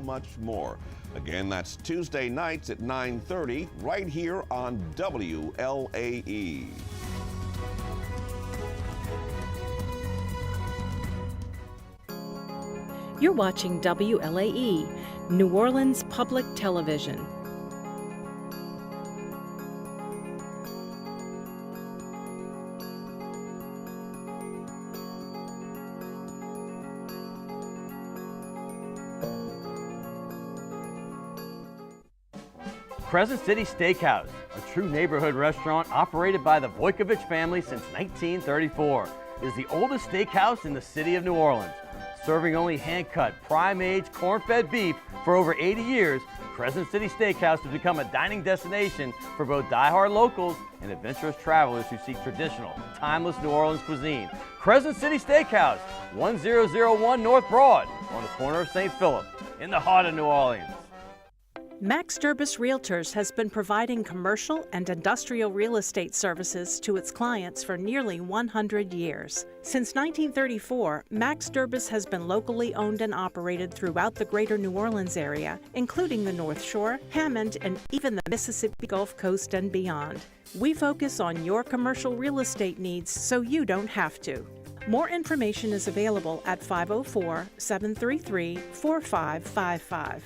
much more. Again, that's Tuesday nights at 9:30 right here on WLAE. You're watching WLAE, New Orleans Public Television. Crescent City Steakhouse, a true neighborhood restaurant operated by the Vojkovic family since 1934, is the oldest steakhouse in the city of New Orleans. Serving only hand-cut, prime-aged, corn-fed beef for over 80 years, Crescent City Steakhouse has become a dining destination for both die-hard locals and adventurous travelers who seek traditional, timeless New Orleans cuisine. Crescent City Steakhouse, 1001 North Broad, on the corner of St. Philip, in the heart of New Orleans. Max Durbus Realtors has been providing commercial and industrial real estate services to its clients for nearly 100 years. Since 1934, Max Durbus has been locally owned and operated throughout the greater New Orleans area, including the North Shore, Hammond, and even the Mississippi Gulf Coast and beyond. We focus on your commercial real estate needs so you don't have to. More information is available at 504-733-4555.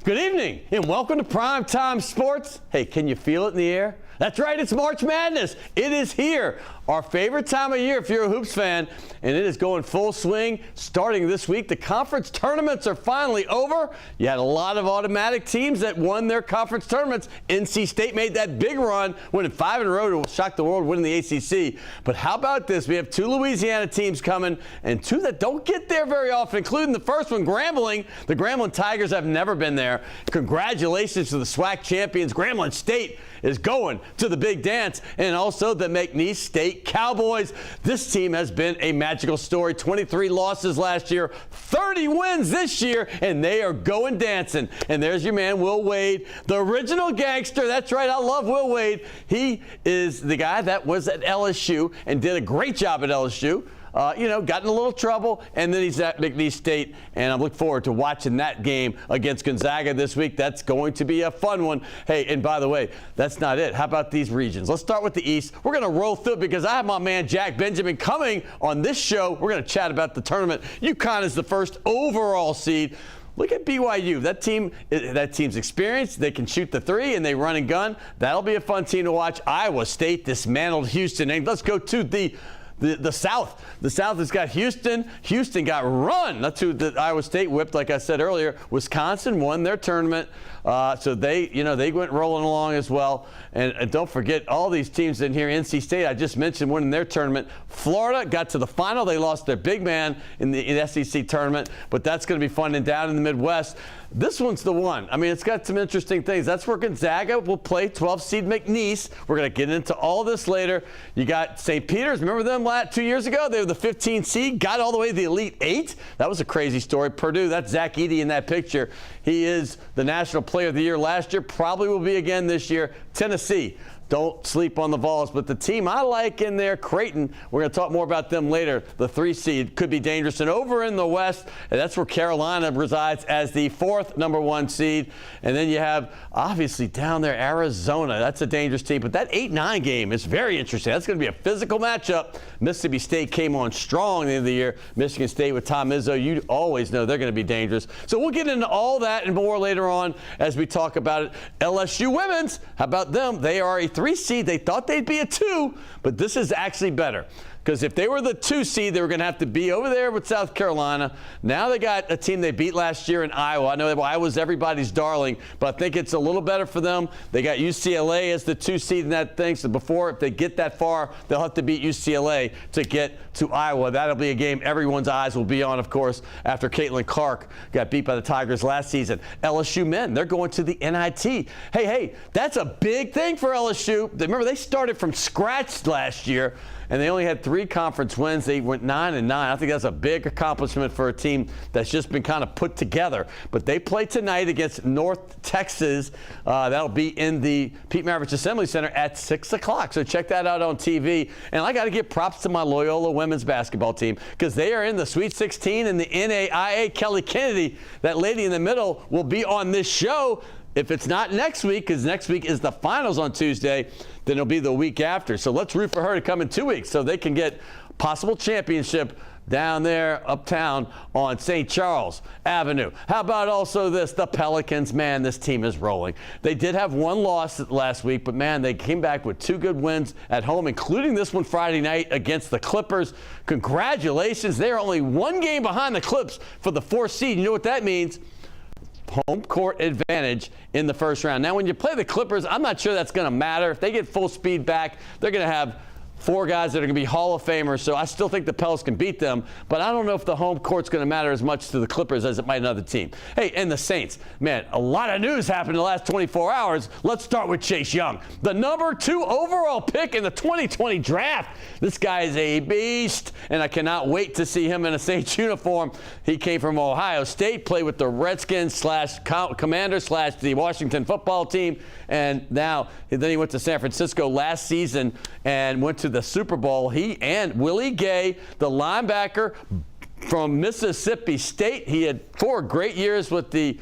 Good evening and welcome to Primetime Sports. Hey, can you feel it in the air? That's right, it's March Madness. It is here, our favorite time of year if you're a hoops fan, and it is going full swing starting this week. The conference tournaments are finally over. You had a lot of automatic teams that won their conference tournaments. NC State made that big run, winning 5 in a row to shock the world, winning the ACC. But how about this? We have 2 Louisiana teams coming and 2 that don't get there very often, including the first one, Grambling. The Grambling Tigers have never been there. Congratulations to the SWAC champions. Grambling State is going to the big dance, and also the McNeese State Cowboys. This team has been a magical story. 23 losses last year, 30 wins this year, and they are going dancing. And there's your man, Will Wade, the original gangster. That's right, I love Will Wade. He is the guy that was at LSU and did a great job at LSU. Got in a little trouble, and then he's at McNeese State, and I'm looking forward to watching that game against Gonzaga this week. That's going to be a fun one. Hey, and by the way, that's not it. How about these regions? Let's start with the East. We're going to roll through because I have my man Jack Benjamin coming on this show. We're going to chat about the tournament. UConn is the first overall seed. Look at BYU. That team's experienced. They can shoot the three, and they run and gun. That'll be a fun team to watch. Iowa State dismantled Houston. And let's go to the South. The South has got Houston. Houston got run. That's who the Iowa State whipped, like I said earlier. Wisconsin won their tournament. So they went rolling along as well. And don't forget all these teams in here. NC State, I just mentioned, winning their tournament. Florida got to the final. They lost their big man in the SEC tournament. But that's going to be fun. And down in the Midwest, this one's the one. I mean, it's got some interesting things. That's where Gonzaga will play 12-seed McNeese. We're going to get into all this later. You got St. Peter's. Remember them 2 years ago? They were the 15th seed, got all the way to the Elite 8. That was a crazy story. Purdue, that's Zach Edey in that picture. He is the National Player of the Year last year, probably will be again this year. Tennessee, don't sleep on the Vols, but the team I like in there, Creighton, we're going to talk more about them later. The 3 seed could be dangerous. And over in the West, and that's where Carolina resides as the 4th #1 seed. And then you have, obviously, down there, Arizona. That's a dangerous team. But that 8-9 game is very interesting. That's going to be a physical matchup. Mississippi State came on strong at the end of the year. Michigan State with Tom Izzo, you always know they're going to be dangerous. So we'll get into all that and more later on as we talk about it. LSU women's, how about them? They are a 3 seed. They thought they'd be a 2, but this is actually better. Because if they were the 2 seed, they were going to have to be over there with South Carolina. Now they got a team they beat last year in Iowa. I know that Iowa's everybody's darling, but I think it's a little better for them. They got UCLA as the 2 seed in that thing. So before, if they get that far, they'll have to beat UCLA to get to Iowa. That'll be a game everyone's eyes will be on, of course, after Caitlin Clark got beat by the Tigers last season. LSU men, they're going to the NIT. Hey, that's a big thing for LSU. Remember, they started from scratch last year, and they only had 3 conference wins. They went 9-9. I think that's a big accomplishment for a team that's just been kind of put together. But they play tonight against North Texas. That'll be in the Pete Maravich Assembly Center at 6 o'clock. So check that out on TV. And I got to give props to my Loyola women's basketball team because they are in the Sweet 16 in the NAIA. Kelly Kennedy, that lady in the middle, will be on this show. If it's not next week, because next week is the finals on Tuesday, then it'll be the week after. So let's root for her to come in 2 weeks so they can get possible championship down there uptown on St. Charles Avenue. How about also this? The Pelicans, man, this team is rolling. They did have 1 loss last week, but, man, they came back with 2 good wins at home, including this one Friday night against the Clippers. Congratulations. They're only 1 game behind the Clips for the 4th seed. You know what that means? Home court advantage in the first round. Now, when you play the Clippers, I'm not sure that's going to matter. If they get full speed back, they're going to have 4 guys that are going to be Hall of Famers, so I still think the Pels can beat them, but I don't know if the home court's going to matter as much to the Clippers as it might another team. Hey, and the Saints, man, a lot of news happened in the last 24 hours. Let's start with Chase Young, the number 2 overall pick in the 2020 draft. This guy is a beast, and I cannot wait to see him in a Saints uniform. He came from Ohio State, played with the Redskins Commanders the Washington football team, and then he went to San Francisco last season and went to the Super Bowl. He and Willie Gay, the linebacker from Mississippi State. He had 4 great years with the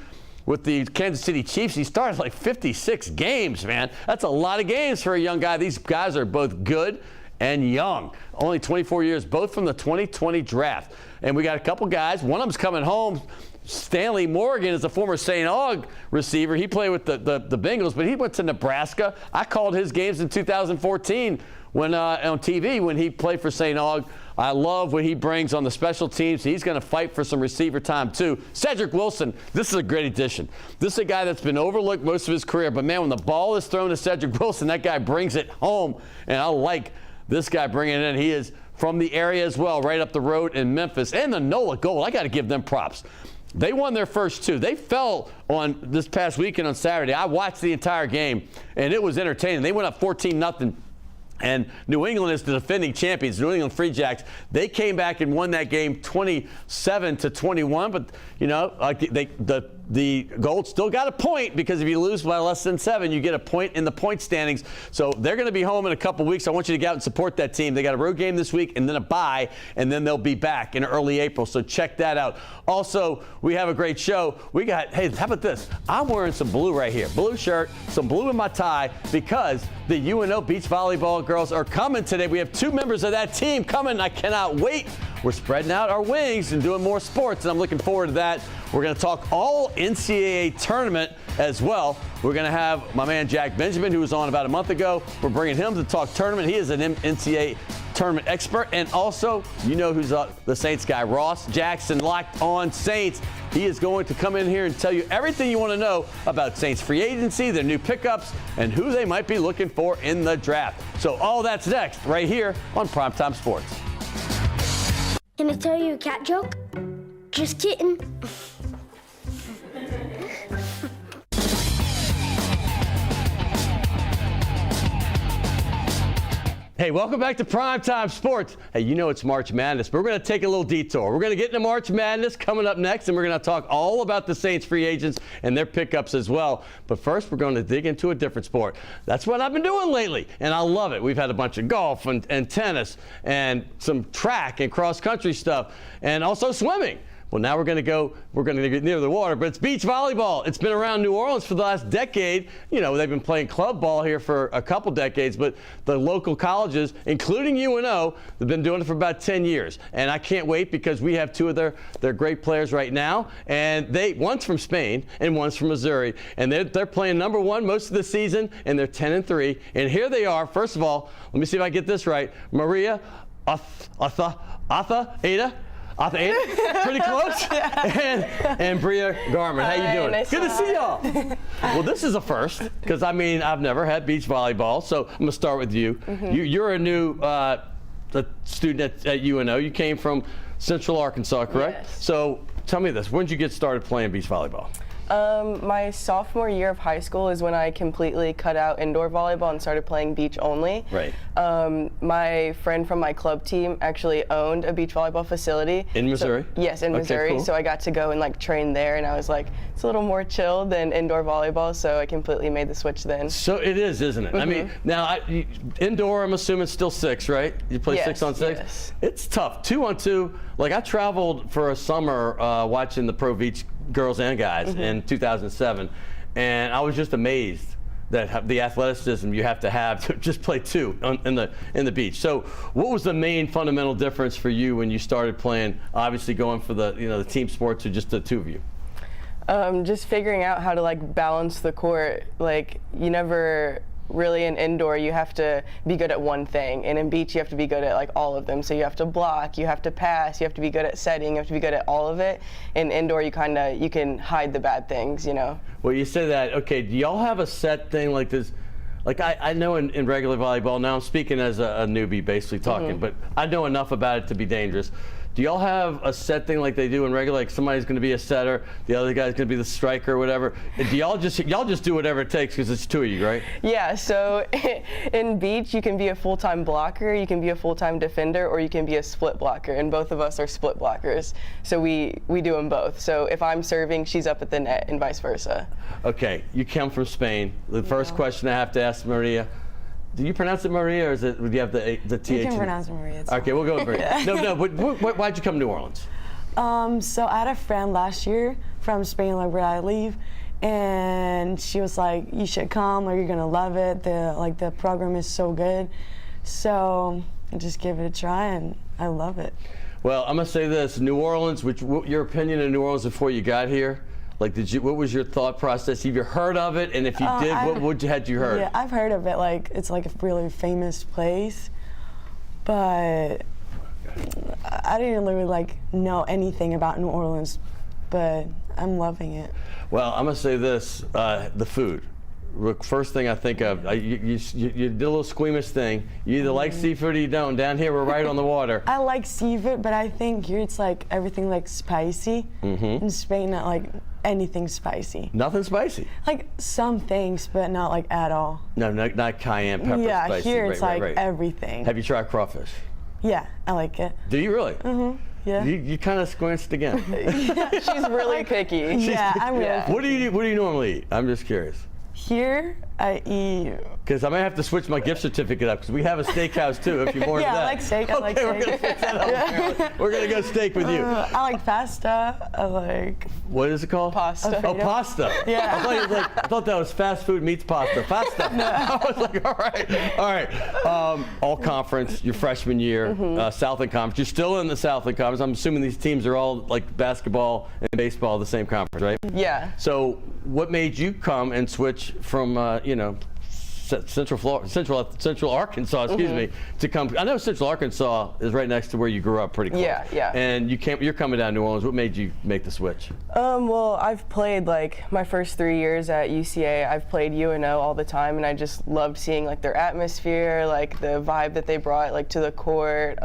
Kansas City Chiefs. He started like 56 games, man. That's a lot of games for a young guy. These guys are both good and young. Only 24 years, both from the 2020 draft. And we got a couple guys. One of them's coming home. Stanley Morgan is a former St. Aug receiver. He played with the Bengals, but he went to Nebraska. I called his games in 2014 when on TV when he played for St. Aug. I love what he brings on the special teams. He's going to fight for some receiver time, too. Cedric Wilson, this is a great addition. This is a guy that's been overlooked most of his career, but, man, when the ball is thrown to Cedric Wilson, that guy brings it home, and I like this guy bringing it in. He is from the area as well, right up the road in Memphis. And the NOLA Gold, I got to give them props. They won their first 2. They fell on this past weekend on Saturday. I watched the entire game, and it was entertaining. They went up 14-0. And New England is the defending champions, New England Free Jacks. They came back and won that game 27-21. But, you know, the Gold still got a point because if you lose by less than 7, you get a point in the point standings. So they're going to be home in a couple weeks. I want you to get out and support that team. They got a road game this week and then a bye, and then they'll be back in early April. So check that out. Also, we have a great show. We got, hey, how about this? I'm wearing some blue right here. Blue shirt, some blue in my tie because the UNO Beach Volleyball girls are coming today. We have 2 members of that team coming. I cannot wait. We're spreading out our wings and doing more sports, and I'm looking forward to that. We're going to talk all NCAA tournament as well. We're going to have my man Jack Benjamin, who was on about a month ago. We're bringing him to talk tournament. He is an NCAA tournament expert. And also, you know who's the Saints guy, Ross Jackson, Locked On Saints. He is going to come in here and tell you everything you want to know about Saints free agency, their new pickups, and who they might be looking for in the draft. So all that's next right here on Primetime Sports. Can I tell you a cat joke? Just kidding. Hey, welcome back to Primetime Sports. Hey, you know it's March Madness, but we're going to take a little detour. We're going to get into March Madness coming up next, and we're going to talk all about the Saints free agents and their pickups as well. But first, we're going to dig into a different sport. That's what I've been doing lately, and I love it. We've had a bunch of golf and tennis and some track and cross-country stuff, and also swimming. Well, now we're going to get near the water, but it's beach volleyball. It's been around New Orleans for the last decade. You know, they've been playing club ball here for a couple decades, but the local colleges, including UNO, they've been doing it for about 10 years. And I can't wait because we have 2 of their great players right now, and one's from Spain and one's from Missouri, and they're playing number 1 most of the season, and they're 10-3. And here they are. First of all, let me see if I get this right. Maria Ada, pretty close, and Bria Garman. How you doing? Nice Good to see y'all. Well, this is a first because I've never had beach volleyball, so I'm gonna start with you. You're a new student at UNO. You came from Central Arkansas, correct? Yes. So tell me this: when did you get started playing beach volleyball? My sophomore year of high school is when I completely cut out indoor volleyball and started playing beach only. Right. My friend from my club team actually owned a beach volleyball facility. In Missouri? Yes, in Missouri. Cool. So I got to go and like train there, and I was like, it's a little more chill than indoor volleyball, so I completely made the switch then. So it is, isn't it? I mean, now indoor, I'm assuming still 6, right? You play 6 on 6? Yes. It's tough. 2 on 2. Like I traveled for a summer watching the Pro Beach girls and guys in 2007, and I was just amazed that the athleticism you have to just play 2 in the beach. So what was the main fundamental difference for you when you started playing, obviously going for the team sports, or just the 2 of you? Just figuring out how to like balance the court. Like you never really in indoor you have to be good at one thing, and in beach you have to be good at like all of them. So you have to block, you have to pass, you have to be good at setting, you have to be good at all of it. In indoor you can hide the bad things, you know. Well, you say that. Okay, do y'all have a set thing like this? Like I know in regular volleyball, now I'm speaking as a newbie basically talking, but I know enough about it to be dangerous. Do y'all have a set thing like they do in regular, like somebody's going to be a setter, the other guy's going to be the striker or whatever? Do y'all just do whatever it takes because it's 2 of you, right? Yeah, so in beach you can be a full-time blocker, you can be a full-time defender, or you can be a split blocker, and both of us are split blockers. So we do them both. So if I'm serving, she's up at the net and vice versa. Okay, you come from Spain. The first question I have to ask Maria, do you pronounce it Maria, or do you have the TH? You can pronounce it Maria. It's okay, we'll go with Maria. No, but why'd you come to New Orleans? So I had a friend last year from Spain, like where I live, and she was like, "You should come, like you're gonna love it. The program is so good." So I just gave it a try, and I love it. Well, I'm gonna say this: New Orleans. What your opinion of New Orleans before you got here? Like, what was your thought process? Have you heard of it? And if you did, what had you heard? Yeah, I've heard of it. Like, it's like a really famous place, but I didn't really like know anything about New Orleans, but I'm loving it. Well, I'm gonna say this: the food. First thing I think of, you did a little squeamish thing. You either like seafood or you don't. Down here, we're right on the water. I like seafood, but I think here it's like everything like spicy. In Spain, not like anything spicy. Nothing spicy? Like some things, but not like at all. No, not cayenne pepper yeah, spicy. Here it's right. everything. Have you tried crawfish? Yeah, I like it. Do you really? Yeah. You kind of squinched again. She's really picky. Yeah, I'm really picky. What do you normally eat? I'm just curious. Here, I eat. Because I might have to switch my gift certificate up because we have a steakhouse too. If you're more into that. I like steak. I like steak. We're gonna fix that up. We're gonna go steak with you. I like pasta. I like. What is it called? Pasta. Oh, pasta. Yeah. I thought that was fast food meets pasta. Pasta. No. I was like, all right. All conference. Your freshman year, Southland Conference. You're still in the Southland Conference. I'm assuming these teams are all like basketball and baseball, the same conference, right? Yeah. So, what made you come and switch from Central Arkansas, excuse me, to come? I know Central Arkansas is right next to where you grew up, pretty close. Yeah. And you're coming down to New Orleans. What made you make the switch? Well, I've played like my first 3 years at UCA. I've played UNO all the time, and I just loved seeing like their atmosphere, like the vibe that they brought like to the court.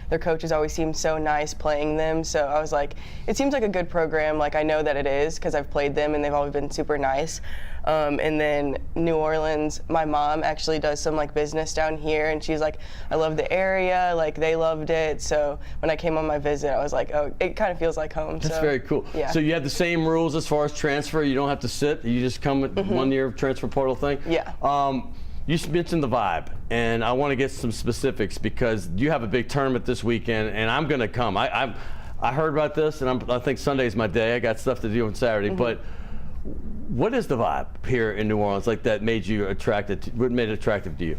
Their coaches always seemed so nice playing them. So I was like, it seems like a good program. Like I know that it is because I've played them, and they've always been super nice. And then New Orleans, my mom actually does some like business down here, and she's like, I love the area, like they loved it. So when I came on my visit, I was like, oh, it kind of feels like home. That's very cool. Yeah. So you have the same rules as far as transfer. You don't have to sit. You just come with 1 year transfer portal thing. Yeah. You mentioned the vibe, and I want to get some specifics because you have a big tournament this weekend, and I'm going to come. I heard about this, and I think Sunday's my day. I got stuff to do on Saturday, but what is the vibe here in New Orleans like that made you attracted? What made it attractive to you?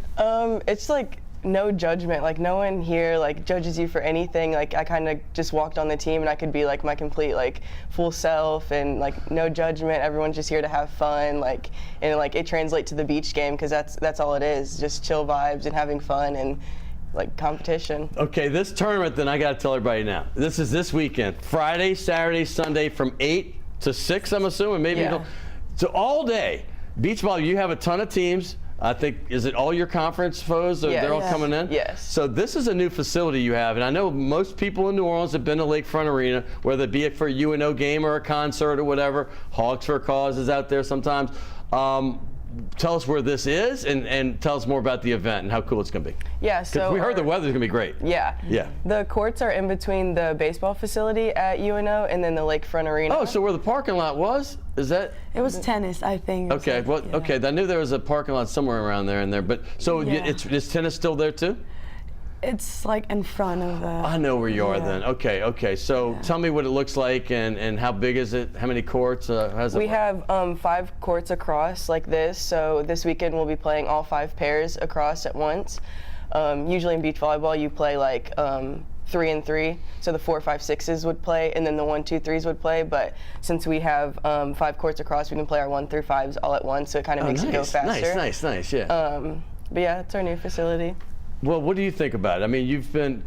It's like no judgment. Like no one here like judges you for anything. Like I kind of just walked on the team and I could be like my complete like full self and like no judgment. Everyone's just here to have fun. Like and like it translates to the beach game because that's all it is. Just chill vibes and having fun and like competition. Okay, this tournament, then I got to tell everybody now. This is this weekend, Friday, Saturday, Sunday, from 8 to 6. I'm assuming maybe. Yeah. So all day, beach volleyball. You have a ton of teams. I think, is it all your conference foes? Yes. They're all coming in? Yes. So this is a new facility you have, and I know most people in New Orleans have been to Lakefront Arena, whether it be for a UNO game or a concert or whatever. Hogs for a Cause is out there sometimes. Tell us where this is, and tell us more about the event and how cool it's going to be. Yeah, so we heard the weather's going to be great. Yeah. Yeah. The courts are in between the baseball facility at UNO and then the Lakefront Arena. Oh, so where the parking lot was? Is that? It was tennis, I think. Okay, well, okay. I knew there was a parking lot somewhere around there in there, but so is tennis still there too? It's like in front of the. I know where you are then. Okay. So tell me what it looks like and how big is it? How many courts? We have 5 courts across like this. So this weekend we'll be playing all 5 pairs across at once. Usually in beach volleyball you play like 3 and 3. So the 4, 5, 6s would play, and then the 1, 2, 3s would play. But since we have 5 courts across, we can play our 1 through 5s all at once. So it kind of makes it go faster. Nice. Yeah. But yeah, it's our new facility. Well, what do you think about it? I mean,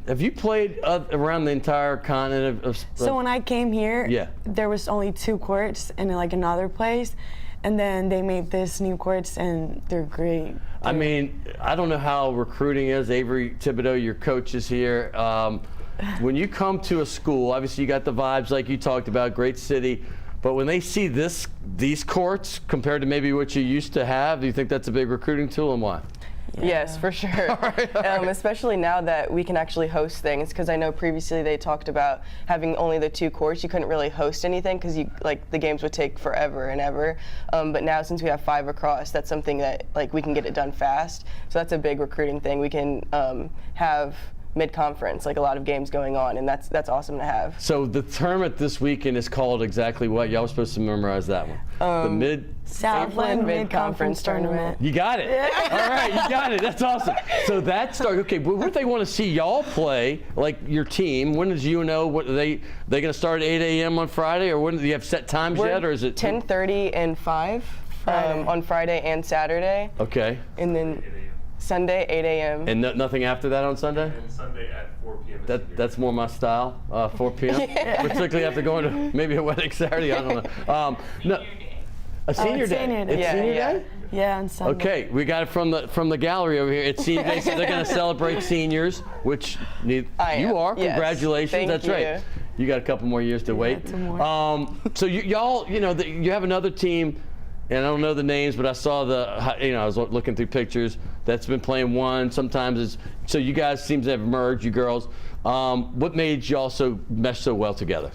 have you played around the entire continent of So when I came here, there was only 2 courts in like another place, and then they made this new courts, and they're great. I mean, I don't know how recruiting is. Avery Thibodeau, your coach, is here. When you come to a school, obviously you got the vibes like you talked about, great city. But when they see these courts compared to maybe what you used to have, do you think that's a big recruiting tool, and why? Yeah. Yes, for sure. All right. Especially now that we can actually host things, because I know previously they talked about having only the 2 courts. You couldn't really host anything because the games would take forever and ever. But now since we have 5 across, that's something that we can get it done fast. So that's a big recruiting thing. We can have mid-conference, like a lot of games going on, and that's awesome to have. So the tournament this weekend is called exactly what? Y'all were supposed to memorize that one. The Southland Mid-Conference Tournament. You got it. All right, you got it. That's awesome. So that starts. Okay, but what do they want to see y'all play? Like your team. When does UNO? What are they going to start at 8 a.m. on Friday, or when do you have set times yet, or is it 10:30 and 5 on Friday and Saturday? Okay. And then Sunday 8 a.m. And nothing after that on Sunday? And Sunday at 4 p.m. That's more my style. 4 p.m. Particularly after going to maybe a wedding Saturday. I don't know. No. A senior day. It's senior day? Yeah, on Sunday. Okay, we got it from the gallery over here. It's senior day, so they're going to celebrate seniors, which you are. Yes. Congratulations. Thank That's you. right. You got a couple more years to wait. 2 more. So y'all, you have another team, and I don't know the names, but I saw I was looking through pictures that's been playing one. Sometimes so you guys seem to have merged, you girls. What made y'all mesh so well together?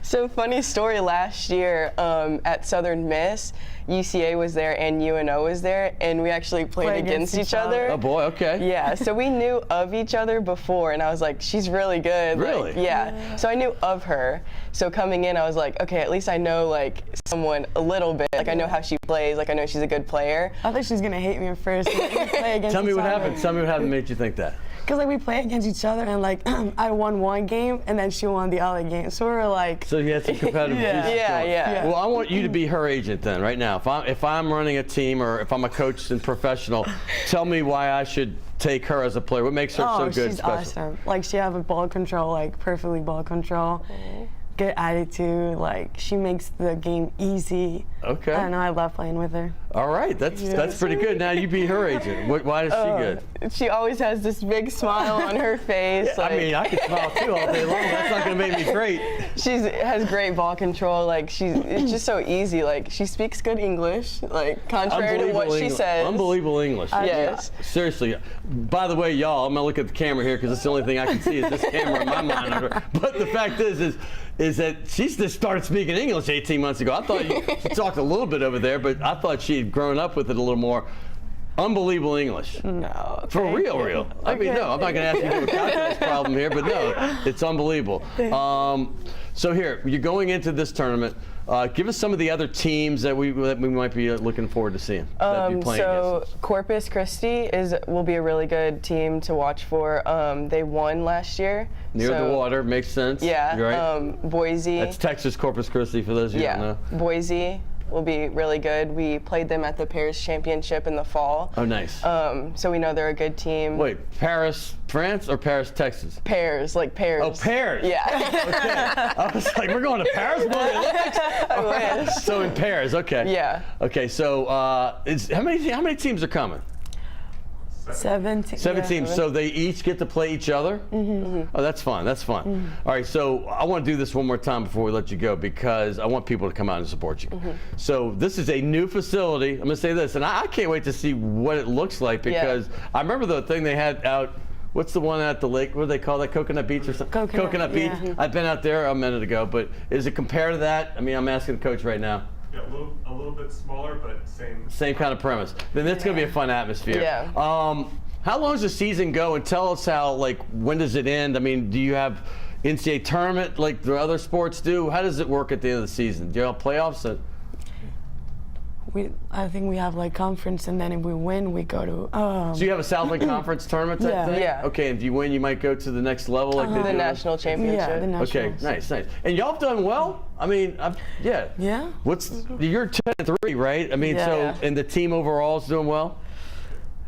So funny story, last year at Southern Miss, UCA was there and UNO was there, and we actually played against each other. Oh boy, okay. Yeah, so we knew of each other before, and I was like, she's really good. Really? Yeah. So I knew of her. So coming in, I was like, okay, at least I know someone a little bit. I know how she plays. I know she's a good player. I thought she was gonna hate me at first. Tell me what happened. Tell me what happened made you think that. Because we play against each other, and I won one game, and then she won the other game. So we were like. So you had some competitive juices going. Yeah. Well, I want you to be her agent then, right now. If I'm running a team or if I'm a coach and professional, tell me why I should take her as a player. What makes her so good? She's awesome. She have a ball control, perfectly ball control. Good attitude. She makes the game easy. Okay. I don't know. I love playing with her. All right, that's pretty good. Now you be her agent. Why is she good? She always has this big smile on her face. Yeah, I mean, I could smile too all day long. That's not gonna make me great. She has great ball control. It's just so easy. She speaks good English. Contrary to what she says. Unbelievable English. Yes. Seriously. By the way, y'all, I'm gonna look at the camera here because it's the only thing I can see is this camera in my monitor. But the fact is that she just started speaking English 18 months ago. I thought she talked a little bit over there, but I thought she had grown up with it a little more. Unbelievable English. No. For real. I mean, no, I'm not going to ask you to do a calculus problem here, but no, it's unbelievable. So here, you're going into this tournament. Give us some of the other teams that we might be looking forward to seeing. That you're playing against. Corpus Christi will be a really good team to watch for. They won last year. Near the water, makes sense. Yeah. Right? Boise. That's Texas Corpus Christi for those of you who don't know. Boise, will be really good. We played them at the Paris Championship in the fall. Oh, nice. So we know they're a good team. Wait, Paris, France, or Paris, Texas? Pairs, like pairs. Oh, Paris. Yeah. Okay. I was like, we're going to Paris for the Olympics? I wish. So in Paris, okay. Yeah. Okay, so how many teams are coming? 17. 7 yeah. teams. So they each get to play each other? Mm-hmm. Oh, that's fun. That's fun. Mm-hmm. All right, so I want to do this one more time before we let you go because I want people to come out and support you. Mm-hmm. So this is a new facility. I'm going to say this, and I can't wait to see what it looks like because I remember the thing they had out. What's the one at the lake? What do they call that? Coconut Beach or something? Coconut Beach. Yeah. I've been out there a minute ago, but is it compared to that? I mean, I'm asking the coach right now. Yeah, a little bit smaller, but Same kind of premise. Then it's going to be a fun atmosphere. Yeah. How long does the season go? And tell us how, like, when does it end? I mean, do you have NCAA tournament like the other sports do? How does it work at the end of the season? Do you have playoffs? I think we have like conference, and then if we win, we go to. So you have a Southland Conference tournament type Yeah. thing? Yeah. Okay, and if you win, you might go to the next level like they The do? national championship. Yeah, the national. Okay, nice. And y'all have done well. I mean, yeah. Yeah. You're 10-3, right? I mean, Yeah. and the team overall is doing well.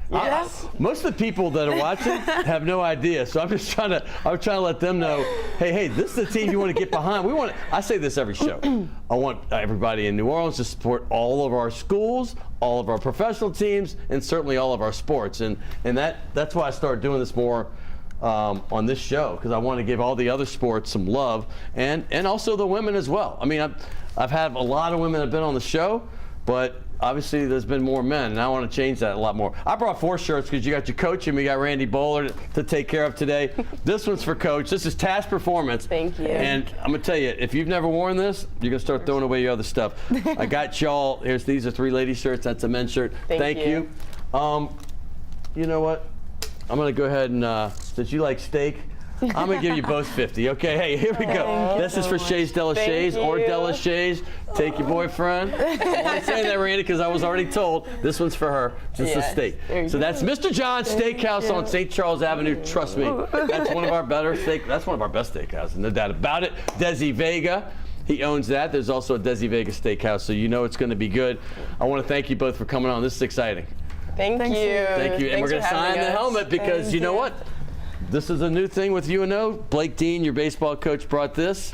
Yes. Most of the people that are watching have no idea, so I'm trying to let them know, hey, this is the team you want to get behind. I say this every show. I want everybody in New Orleans to support all of our schools, all of our professional teams, and certainly all of our sports. And that's why I started doing this more on this show, because I want to give all the other sports some love, and also the women as well. I mean, I've had a lot of women that have been on the show, but obviously there's been more men, and I want to change that a lot more. I brought 4 shirts because you got your coach and we got Randy Bowler to take care of today. This one's for Coach. This is Task Performance. Thank you. And I'm going to tell you, if you've never worn this, you're going to start throwing away your other stuff. I got y'all. These are 3 lady shirts. That's a men's shirt. Thank you. You know what? I'm going to go ahead and, since you like steak, I'm going to give you both 50. Okay, hey, here we go. This is for Shays Delachey's or Delachey's. Take your boyfriend. I'm only saying that, Randy, because I was already told. This one's for her. Just a steak. So that's Mr. John's Steakhouse on St. Charles Avenue. Trust me, that's one of our better that's one of our best steakhouses, no doubt about it. Desi Vega. He owns that. There's also a Desi Vega Steakhouse, so you know it's going to be good. I want to thank you both for coming on. This is exciting. Thank you. Thank you. And we're going to sign the helmet because you know what? This is a new thing with UNO. Blake Dean, your baseball coach, brought this.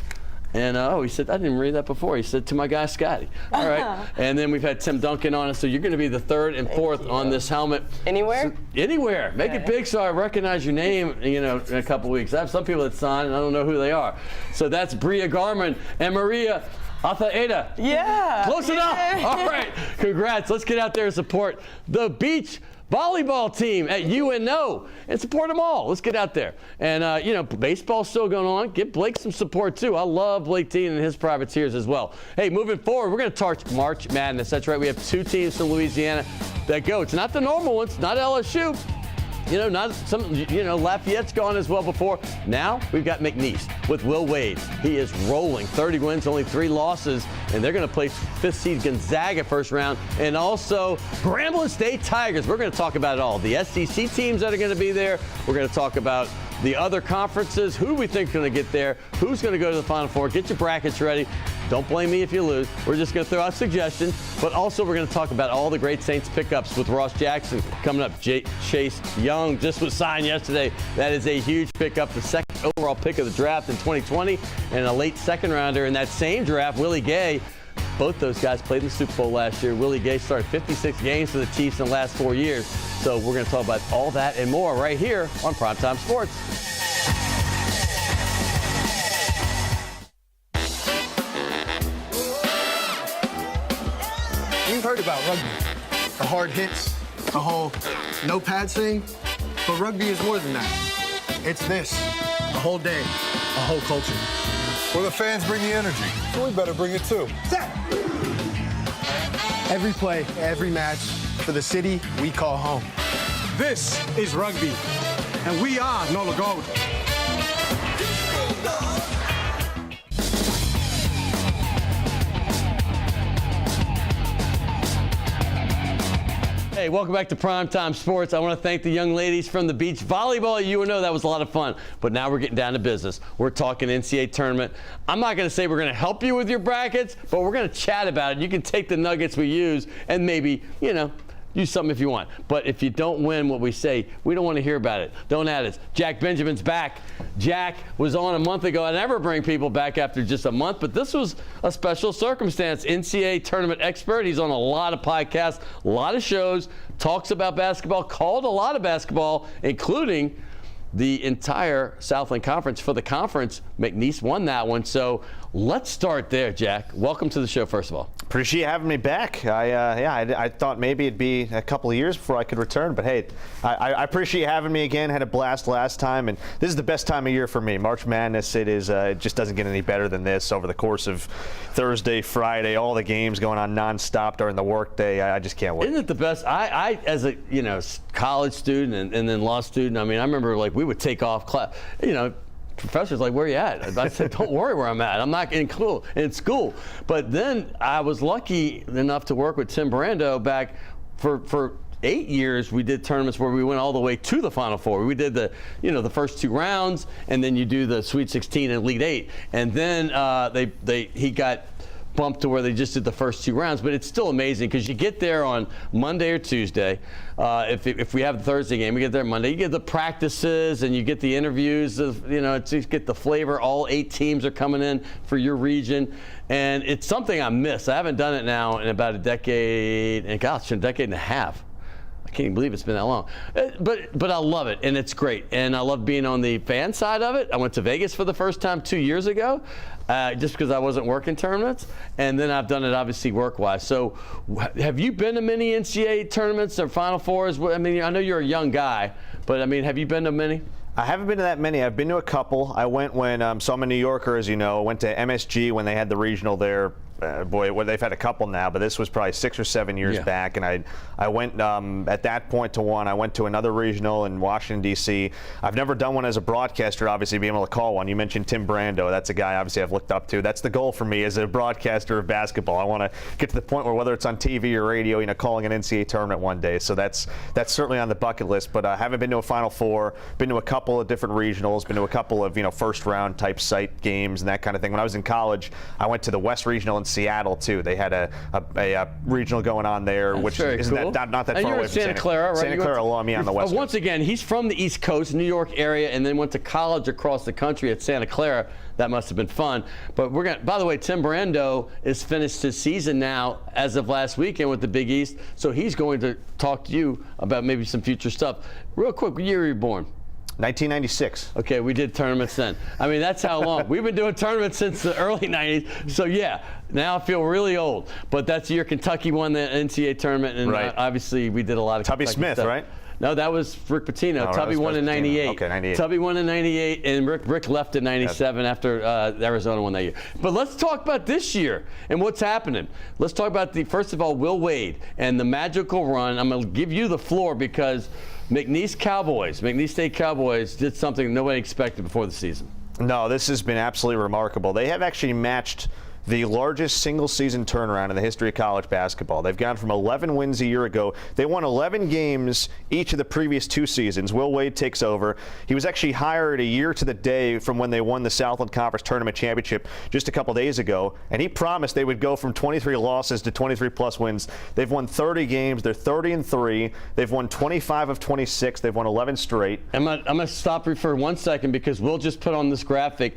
And he said, I didn't read that before. He said, to my guy, Scotty. All right. And then we've had Tim Duncan on us. So you're going to be the 3rd and 4th on this helmet. Anywhere? Anywhere. Make it big so I recognize your name, in a couple weeks. I have some people that sign, and I don't know who they are. So that's Bria Garman and Maria Athaeda. Yeah. Close enough. All right. Congrats. Let's get out there and support the beach volleyball team at UNO and support them all. Let's get out there. And, baseball's still going on. Give Blake some support, too. I love Blake Dean and his privateers as well. Hey, moving forward, we're going to talk March Madness. That's right. We have 2 teams from Louisiana that go. It's not the normal ones, not LSU. Not some, Lafayette's gone as well before. Now we've got McNeese with Will Wade. He is rolling. 30 wins, only 3 losses, and they're going to play 5th seed Gonzaga first round, and also Grambling State Tigers. We're going to talk about it all. The SEC teams that are going to be there. We're going to talk about the other conferences, who we think is going to get there, who's going to go to the Final Four. Get your brackets ready. Don't blame me if you lose. We're just going to throw out suggestions. But also we're going to talk about all the great Saints pickups with Ross Jackson coming up. Chase Young just was signed yesterday. That is a huge pickup, the 2nd overall pick of the draft in 2020, and a late 2nd rounder in that same draft, Willie Gay. Both those guys played in the Super Bowl last year. Willie Gay started 56 games for the Chiefs in the last 4 years. So we're going to talk about all that and more right here on Primetime Sports. You've heard about rugby, the hard hits, the whole no pads thing, but rugby is more than that. It's this, the whole day, a whole culture. Well, the fans bring the energy, so we better bring it too. Every play, every match, for the city we call home. This is rugby, and we are NOLA Gold. Hey, welcome back to Primetime Sports. I want to thank the young ladies from the beach volleyball at UNO. That was a lot of fun. But now we're getting down to business. We're talking NCAA tournament. I'm not going to say we're going to help you with your brackets, but we're going to chat about it. You can take the nuggets we use and maybe, use something if you want. But if you don't win what we say, we don't want to hear about it. Don't add it. Jack Benjamin's back. Jack was on a month ago. I never bring people back after just a month, but this was a special circumstance. NCAA tournament expert. He's on a lot of podcasts, a lot of shows, talks about basketball, called a lot of basketball, including the entire Southland Conference. For the conference, McNeese won that one. So let's start there, Jack. Welcome to the show, first of all. Appreciate you having me back. I thought maybe it'd be a couple of years before I could return, but hey, I appreciate you having me again. Had a blast last time, and this is the best time of year for me. March Madness, it is. It just doesn't get any better than this. Over the course of Thursday, Friday, all the games going on nonstop during the workday. I just can't wait. Isn't it the best? I as a college student and then law student. I mean, I remember we would take off class. Professor's like, where are you at? I said, don't worry where I'm at. I'm not in school. But then I was lucky enough to work with Tim Brando back for 8 years. We did tournaments where we went all the way to the Final Four. We did the first 2 rounds, and then you do the Sweet 16 and Elite 8. And then he got bumped to where they just did the first 2 rounds, but it's still amazing because you get there on Monday or Tuesday. If we have the Thursday game, we get there Monday. You get the practices and you get the interviews. You get the flavor. All 8 teams are coming in for your region, and it's something I miss. I haven't done it now in about a decade and a half. I can't even believe it's been that long. But I love it, and it's great. And I love being on the fan side of it. I went to Vegas for the first time 2 years ago, just because I wasn't working tournaments. And then I've done it, obviously, work-wise. So have you been to many NCAA tournaments or Final Fours? I mean, I know you're a young guy, but, I mean, have you been to many? I haven't been to that many. I've been to a couple. I went when, so I'm a New Yorker, as you know. I went to MSG when they had the regional there. They've had a couple now, but this was probably 6 or 7 years back. And I went at that point to one. I went to another regional in Washington, D.C. I've never done one as a broadcaster, obviously, being able to call one. You mentioned Tim Brando. That's a guy, obviously, I've looked up to. That's the goal for me as a broadcaster of basketball. I want to get to the point where, whether it's on TV or radio, calling an NCAA tournament one day. So that's certainly on the bucket list. But I haven't been to a Final Four, been to a couple of different regionals, been to a couple of, first-round type site games and that kind of thing. When I was in college, I went to the West Regional in Seattle too. They had a regional going on there, That's which very isn't cool. that not that and far you're away in from Santa Clara, right? Santa Clara alumni on the West Coast. Once again, he's from the East Coast, New York area, and then went to college across the country at Santa Clara. That must have been fun. But by the way, Tim Brando is finished his season now as of last weekend with the Big East, so he's going to talk to you about maybe some future stuff. Real quick, what year were you born? 1996. Okay, we did tournaments then. I mean, that's how long. We've been doing tournaments since the early 90s. So, yeah, now I feel really old. But that's the year Kentucky won the NCAA tournament. And right. Obviously, we did a lot of Tubby Kentucky Smith, stuff. right? No, that was Rick Pitino. Oh, Tubby won in 98. Okay, 98. Tubby won in 98, and Rick left in 97 after Arizona won that year. But let's talk about this year and what's happening. Let's talk about first of all, Will Wade and the magical run. I'm going to give you the floor because McNeese State Cowboys did something nobody expected before the season. No, this has been absolutely remarkable. They have actually matched the largest single-season turnaround in the history of college basketball. They've gone from 11 wins a year ago. They won 11 games each of the previous 2 seasons. Will Wade takes over. He was actually hired a year to the day from when they won the Southland Conference Tournament Championship just a couple days ago, and he promised they would go from 23 losses to 23-plus wins. They've won 30 games. They're 30-3. They've won 25 of 26. They've won 11 straight. I'm going to stop you for 1 second because Will just put on this graphic.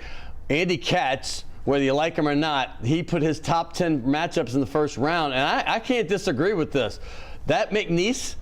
Andy Katz, whether you like him or not, he put his top 10 matchups in the first round, and I can't disagree with this. That McNeese,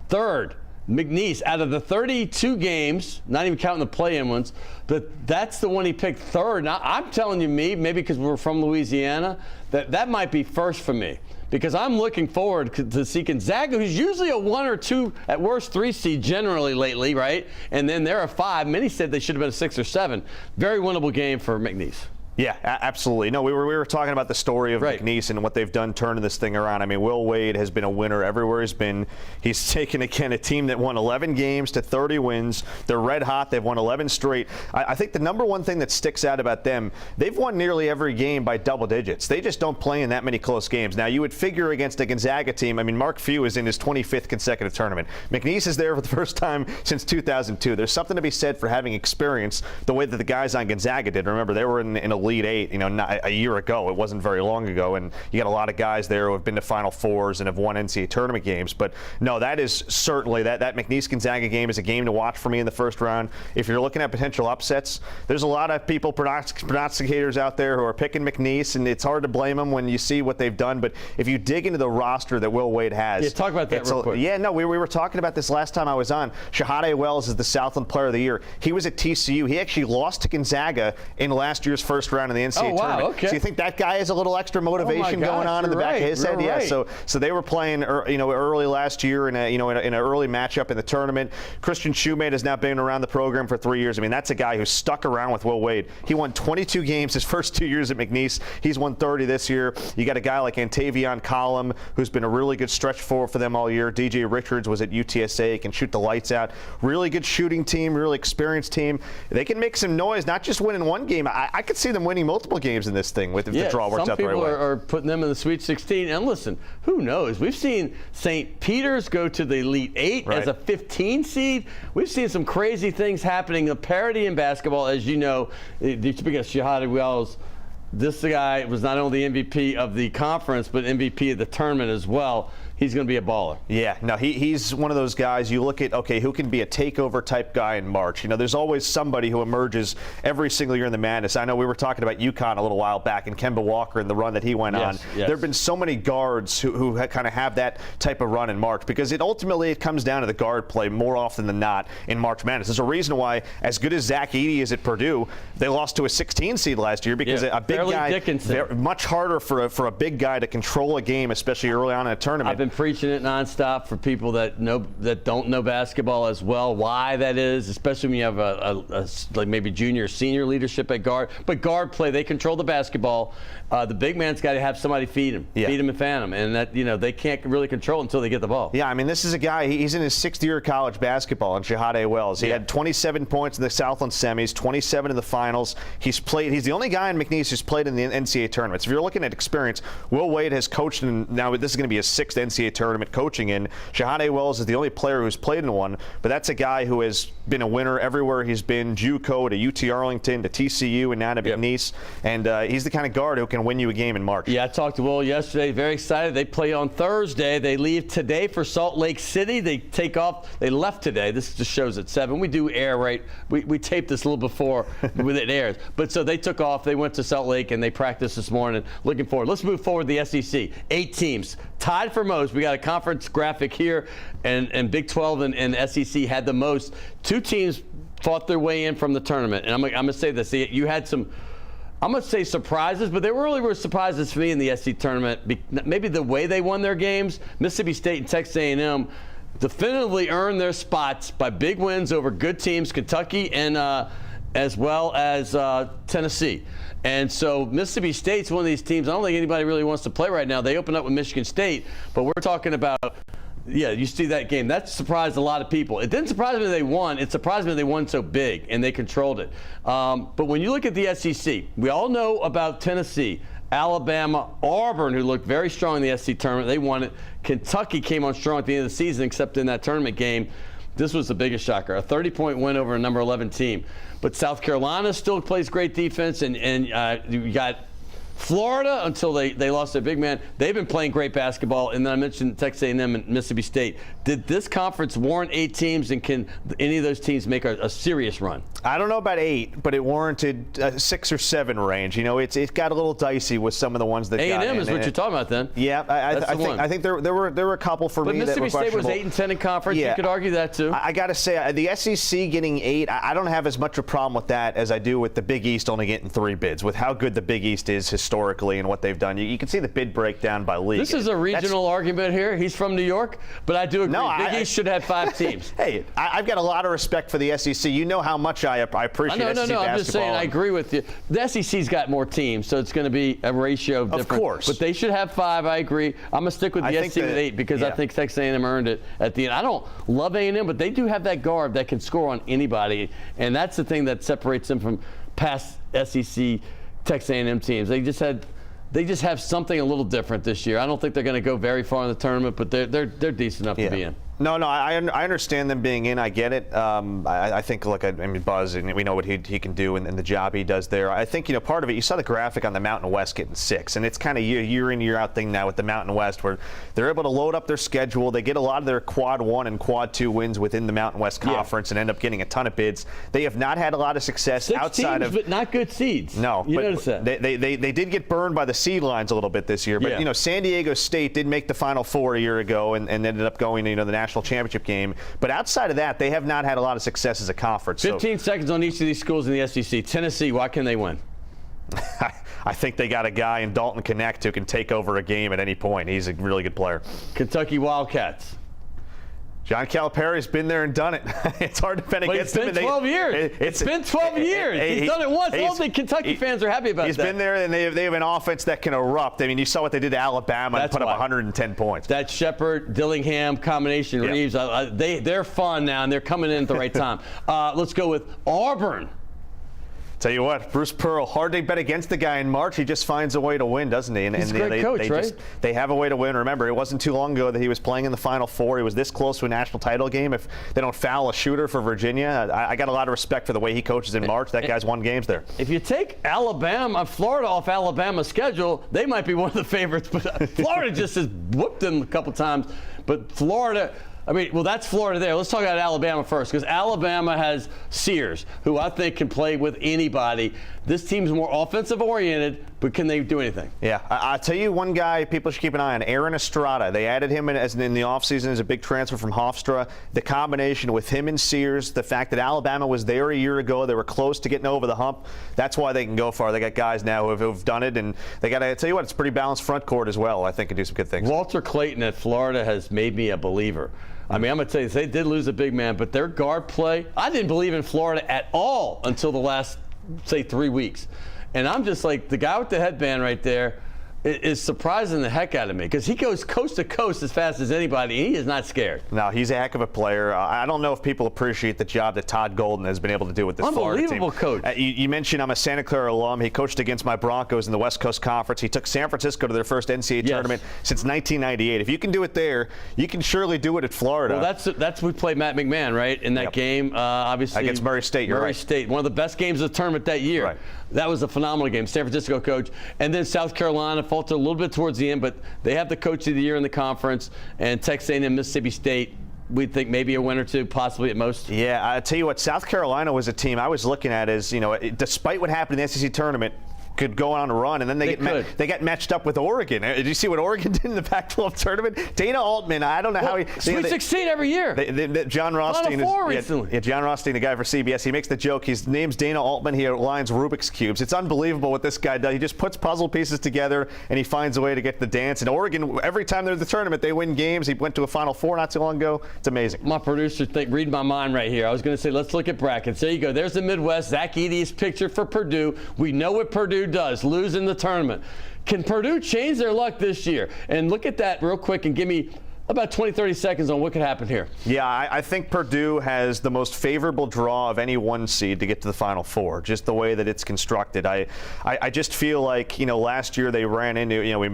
third. McNeese, out of the 32 games, not even counting the play-in ones, but that's the one he picked third. Now, I'm telling you, maybe because we're from Louisiana, that might be first for me. Because I'm looking forward to see Gonzaga, who's usually a 1 or 2, at worst 3 seed generally lately, right? And then they're a 5. Many said they should have been a 6 or 7. Very winnable game for McNeese. Yeah, absolutely. No, we were talking about the story of McNeese and what they've done turning this thing around. I mean, Will Wade has been a winner everywhere he's been. He's taken, again, a team that won 11 games to 30 wins. They're red hot. They've won 11 straight. I think the number one thing that sticks out about them, they've won nearly every game by double digits. They just don't play in that many close games. Now, you would figure against a Gonzaga team, I mean, Mark Few is in his 25th consecutive tournament. McNeese is there for the first time since 2002. There's something to be said for having experience the way that the guys on Gonzaga did. Remember, they were in Elite Eight, not a year ago. It wasn't very long ago, and you got a lot of guys there who have been to Final Fours and have won NCAA tournament games. But no, that is certainly that McNeese-Gonzaga game is a game to watch for me in the first round. If you're looking at potential upsets, there's a lot of people, prognosticators out there who are picking McNeese, and it's hard to blame them when you see what they've done. But if you dig into the roster that Will Wade has, talk about that real quick. Yeah, no, we were talking about this last time I was on. Shahade Wells is the Southland Player of the Year. He was at TCU. He actually lost to Gonzaga in last year's first round of the NCAA tournament. Okay. So you think that guy has a little extra motivation going on in the back of his head? Yeah. So they were playing, early last year in an early matchup in the tournament. Christian Shoemate has now been around the program for 3 years. I mean, that's a guy who stuck around with Will Wade. He won 22 games his first 2 years at McNeese. He's won 30 this year. You got a guy like Antavion Collum, who's been a really good stretch for them all year. DJ Richards was at UTSA, can shoot the lights out. Really good shooting team, really experienced team. They can make some noise, not just winning one game. I could see them winning multiple games in this thing if the draw works out the right way. Some people are putting them in the Sweet 16. And listen, who knows? We've seen St. Peter's go to the Elite Eight as a 15 seed. We've seen some crazy things happening. The parity in basketball, as you know, speaking of Shahade Wells, this guy was not only the MVP of the conference, but MVP of the tournament as well. He's going to be a baller. Yeah, no, he's one of those guys you look at, okay, who can be a takeover type guy in March? There's always somebody who emerges every single year in the Madness. I know we were talking about UConn a little while back and Kemba Walker and the run that he went on. There have been so many guards who kind of have that type of run in March because ultimately it comes down to the guard play more often than not in March Madness. There's a reason why, as good as Zach Edey is at Purdue, they lost to a 16 seed last year because a big guy, much harder for a big guy to control a game, especially early on in a tournament. I've been preaching it nonstop for people that don't know basketball as well. Why that is, especially when you have a like maybe junior, senior leadership at guard. But guard play, they control the basketball. The big man's got to have somebody feed him and fan him, and that they can't really control until they get the ball. Yeah, I mean this is a guy. He's in his 6th year of college basketball in Shahade Wells. He had 27 points in the Southland semis, 27 in the finals. He's the only guy in McNeese who's played in the NCAA tournaments. If you're looking at experience, Will Wade has coached in, now this is going to be his 6th NCAA tournament coaching in. Shahade Wells is the only player who's played in one, but that's a guy who has been a winner everywhere he's been, JUCO to UT Arlington to TCU and now to McNeese, and he's the kind of guard who can win you a game in March. Yeah, I talked to Will yesterday, very excited. They play on Thursday. They leave today for Salt Lake City. They take off. They left today. This just shows at 7. We do air we taped this a little before it airs. But so they took off. They went to Salt Lake and they practiced this morning. Looking forward. Let's move forward to the SEC. 8 teams. Tied for most. We got a conference graphic here, and Big 12 and SEC had the most. 2 teams fought their way in from the tournament. And I'm going to say this. You had some, I'm going to say surprises, but they really were surprises for me in the SEC tournament. Maybe the way they won their games. Mississippi State and Texas A&M definitively earned their spots by big wins over good teams, Kentucky and as well as Tennessee. And so Mississippi State's one of these teams I don't think anybody really wants to play right now. They opened up with Michigan State, but we're talking about, you see that game. That surprised a lot of people. It didn't surprise me they won. It surprised me they won so big and they controlled it. But when you look at the SEC, we all know about Tennessee, Alabama, Auburn, who looked very strong in the SEC tournament. They won it. Kentucky came on strong at the end of the season, except in that tournament game. This was the biggest shocker, a 30-point win over a number 11 team. But South Carolina still plays great defense, and you got Florida until they lost their big man. They've been playing great basketball, and then I mentioned Texas A&M and Mississippi State. Did this conference warrant 8 teams, and can any of those teams make a serious run? I don't know about 8, but it warranted a 6 or 7 range. It got a little dicey with some of the ones that got in. A&M is what you're talking about then. Yeah, I think there were a couple for me that were questionable. But Mississippi State was 8 and 10 in conference. Yeah, you could argue that too. I got to say, the SEC getting 8, I don't have as much a problem with that as I do with the Big East only getting 3 bids. With how good the Big East is historically and what they've done. You can see the bid breakdown by league. This is a regional argument here. He's from New York, but I do agree. Big East should have 5 teams. Hey, I've got a lot of respect for the SEC. You know how much I appreciate SEC basketball. I'm just saying I agree with you. The SEC's got more teams, so it's going to be a ratio of different. Of course. But they should have 5. I agree. I'm going to stick with the SEC with 8 because I think Texas A&M earned it at the end. I don't love A&M, but they do have that guard that can score on anybody, and that's the thing that separates them from past SEC Texas A&M teams. They just have something a little different this year. I don't think they're going to go very far in the tournament, but they're decent enough to be in. No, I understand them being in. I get it. I think, look, I mean, Buzz, and we know what he can do and the job he does there. I think, part of it, you saw the graphic on the Mountain West getting 6, and it's kind of year in, year out thing now with the Mountain West where they're able to load up their schedule. They get a lot of their quad 1 and quad 2 wins within the Mountain West Conference and end up getting a ton of bids. They have not had a lot of success 6 outside teams, of. But not good seeds. No, you but notice that. They did get burned by the seed lines a little bit this year. But, San Diego State did make the Final Four a year ago and ended up going to the national championship game. But outside of that, they have not had a lot of success as a conference. 15 seconds on each of these schools in the SEC. Tennessee, why can they win? I think they got a guy in Dalton Connect who can take over a game at any point. He's a really good player. Kentucky Wildcats. John Calipari's been there and done it. It's hard to bet against him. It's been 12 years. It's been 12 years. He's done it once. I don't think Kentucky fans are happy about that. He's been there, and they have an offense that can erupt. I mean, you saw what they did to Alabama and put up 110 points. That Shepard, Dillingham combination, Reeves, they're fun now, and they're coming in at the right time. Let's go with Auburn. Tell you what, Bruce Pearl, hard to bet against the guy in March. He just finds a way to win, doesn't he? And he's a great coach, right? They have a way to win. Remember, it wasn't too long ago that he was playing in the Final Four. He was this close to a national title game. If they don't foul a shooter for Virginia, I got a lot of respect for the way he coaches in March. That guy's won games there. If you take Florida off Alabama's schedule, they might be one of the favorites. But Florida just has whooped them a couple times. But Florida... that's Florida there. Let's talk about Alabama first, because Alabama has Sears, who I think can play with anybody. This team's more offensive-oriented, but can they do anything? Yeah. I'll tell you one guy people should keep an eye on, Aaron Estrada. They added him in the offseason as a big transfer from Hofstra. The combination with him and Sears, the fact that Alabama was there a year ago, they were close to getting over the hump, that's why they can go far. They got guys now who've done it, and they got to tell you what, it's a pretty balanced front court as well. I think can do some good things. Walter Clayton at Florida has made me a believer. I'm going to tell you, they did lose a big man, but their guard play, I didn't believe in Florida at all until the last, 3 weeks. And I'm just like, the guy with the headband right there is surprising the heck out of me because he goes coast to coast as fast as anybody, and he is not scared. No, he's a heck of a player. I don't know if people appreciate the job that Todd Golden has been able to do with this Florida team. Unbelievable coach. You mentioned I'm a Santa Clara alum. He coached against my Broncos in the West Coast Conference. He took San Francisco to their first NCAA tournament since 1998. If you can do it there, you can surely do it at Florida. Well, that's we played Matt McMahon, right, in that game, obviously. Against Murray State, Murray State, one of the best games of the tournament that year. Right. That was a phenomenal game. San Francisco coach. And then South Carolina faltered a little bit towards the end, but they have the coach of the year in the conference. And Texas A&M, Mississippi State, we think maybe a win or two, possibly at most. Yeah, I tell you what, South Carolina was a team I was looking at as, despite what happened in the SEC tournament, could go on a run, and then they got matched up with Oregon. Did you see what Oregon did in the Pac-12 tournament? Dana Altman, I don't know how he... Sweet 16 every year. John Rothstein, John Rothstein, the guy for CBS, he makes the joke. His name's Dana Altman. He aligns Rubik's Cubes. It's unbelievable what this guy does. He just puts puzzle pieces together, and he finds a way to get the dance. And Oregon, every time they're in the tournament, they win games. He went to a Final Four not too long ago. It's amazing. My producer read my mind right here. I was going to say, let's look at brackets. There you go. There's the Midwest. Zach Edey's picture for Purdue. We know what Purdue does. Lose in the tournament. Can Purdue change their luck this year? And look at that real quick and give me about 20, 30 seconds on what could happen here. Yeah, I think Purdue has the most favorable draw of any one seed to get to the Final Four, just the way that it's constructed. I just feel like, last year they ran into, we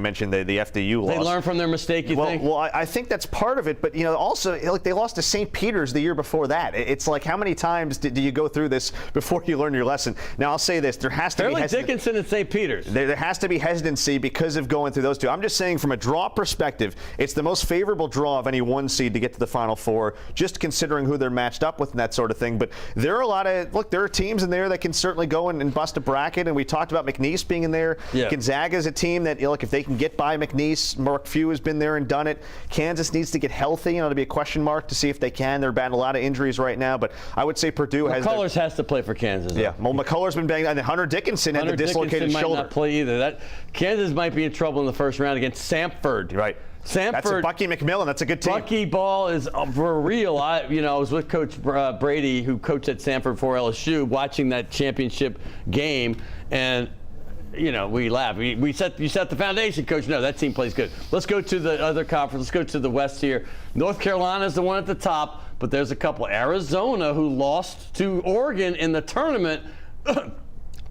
mentioned the FDU loss. They learned from their mistake, you think? Well, I think that's part of it, but, also, they lost to St. Peter's the year before that. It's like, how many times do you go through this before you learn your lesson? Now, I'll say this, there has to be Dickinson and St. Peter's. There has to be hesitancy because of going through those two. I'm just saying from a draw perspective, it's the most most favorable draw of any one seed to get to the Final Four, just considering who they're matched up with and that sort of thing. But there are teams in there that can certainly go and bust a bracket, and we talked about McNeese being in there. Yeah. Gonzaga is a team that, look, if they can get by McNeese, Mark Few has been there and done it. Kansas needs to get healthy, to be a question mark to see if they can. They're battling a lot of injuries right now, but I would say Purdue McCullers has to play for Kansas. Though. Yeah, well, McCullers been banged, and Hunter Dickinson had the dislocated might shoulder. Not play either. Kansas might be in trouble in the first round against Samford. Right. Samford. That's a Bucky McMillan. That's a good team. Bucky ball is for real. I was with Coach Brady, who coached at Samford for LSU, watching that championship game, and we laugh. You set the foundation, Coach. No, that team plays good. Let's go to the other conference. Let's go to the West here. North Carolina is the one at the top, but there's a couple. Arizona, who lost to Oregon in the tournament.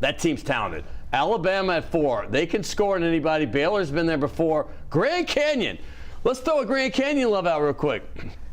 That team's talented. Alabama at 4. They can score on anybody. Baylor's been there before. Grand Canyon. Let's throw a Grand Canyon love out real quick.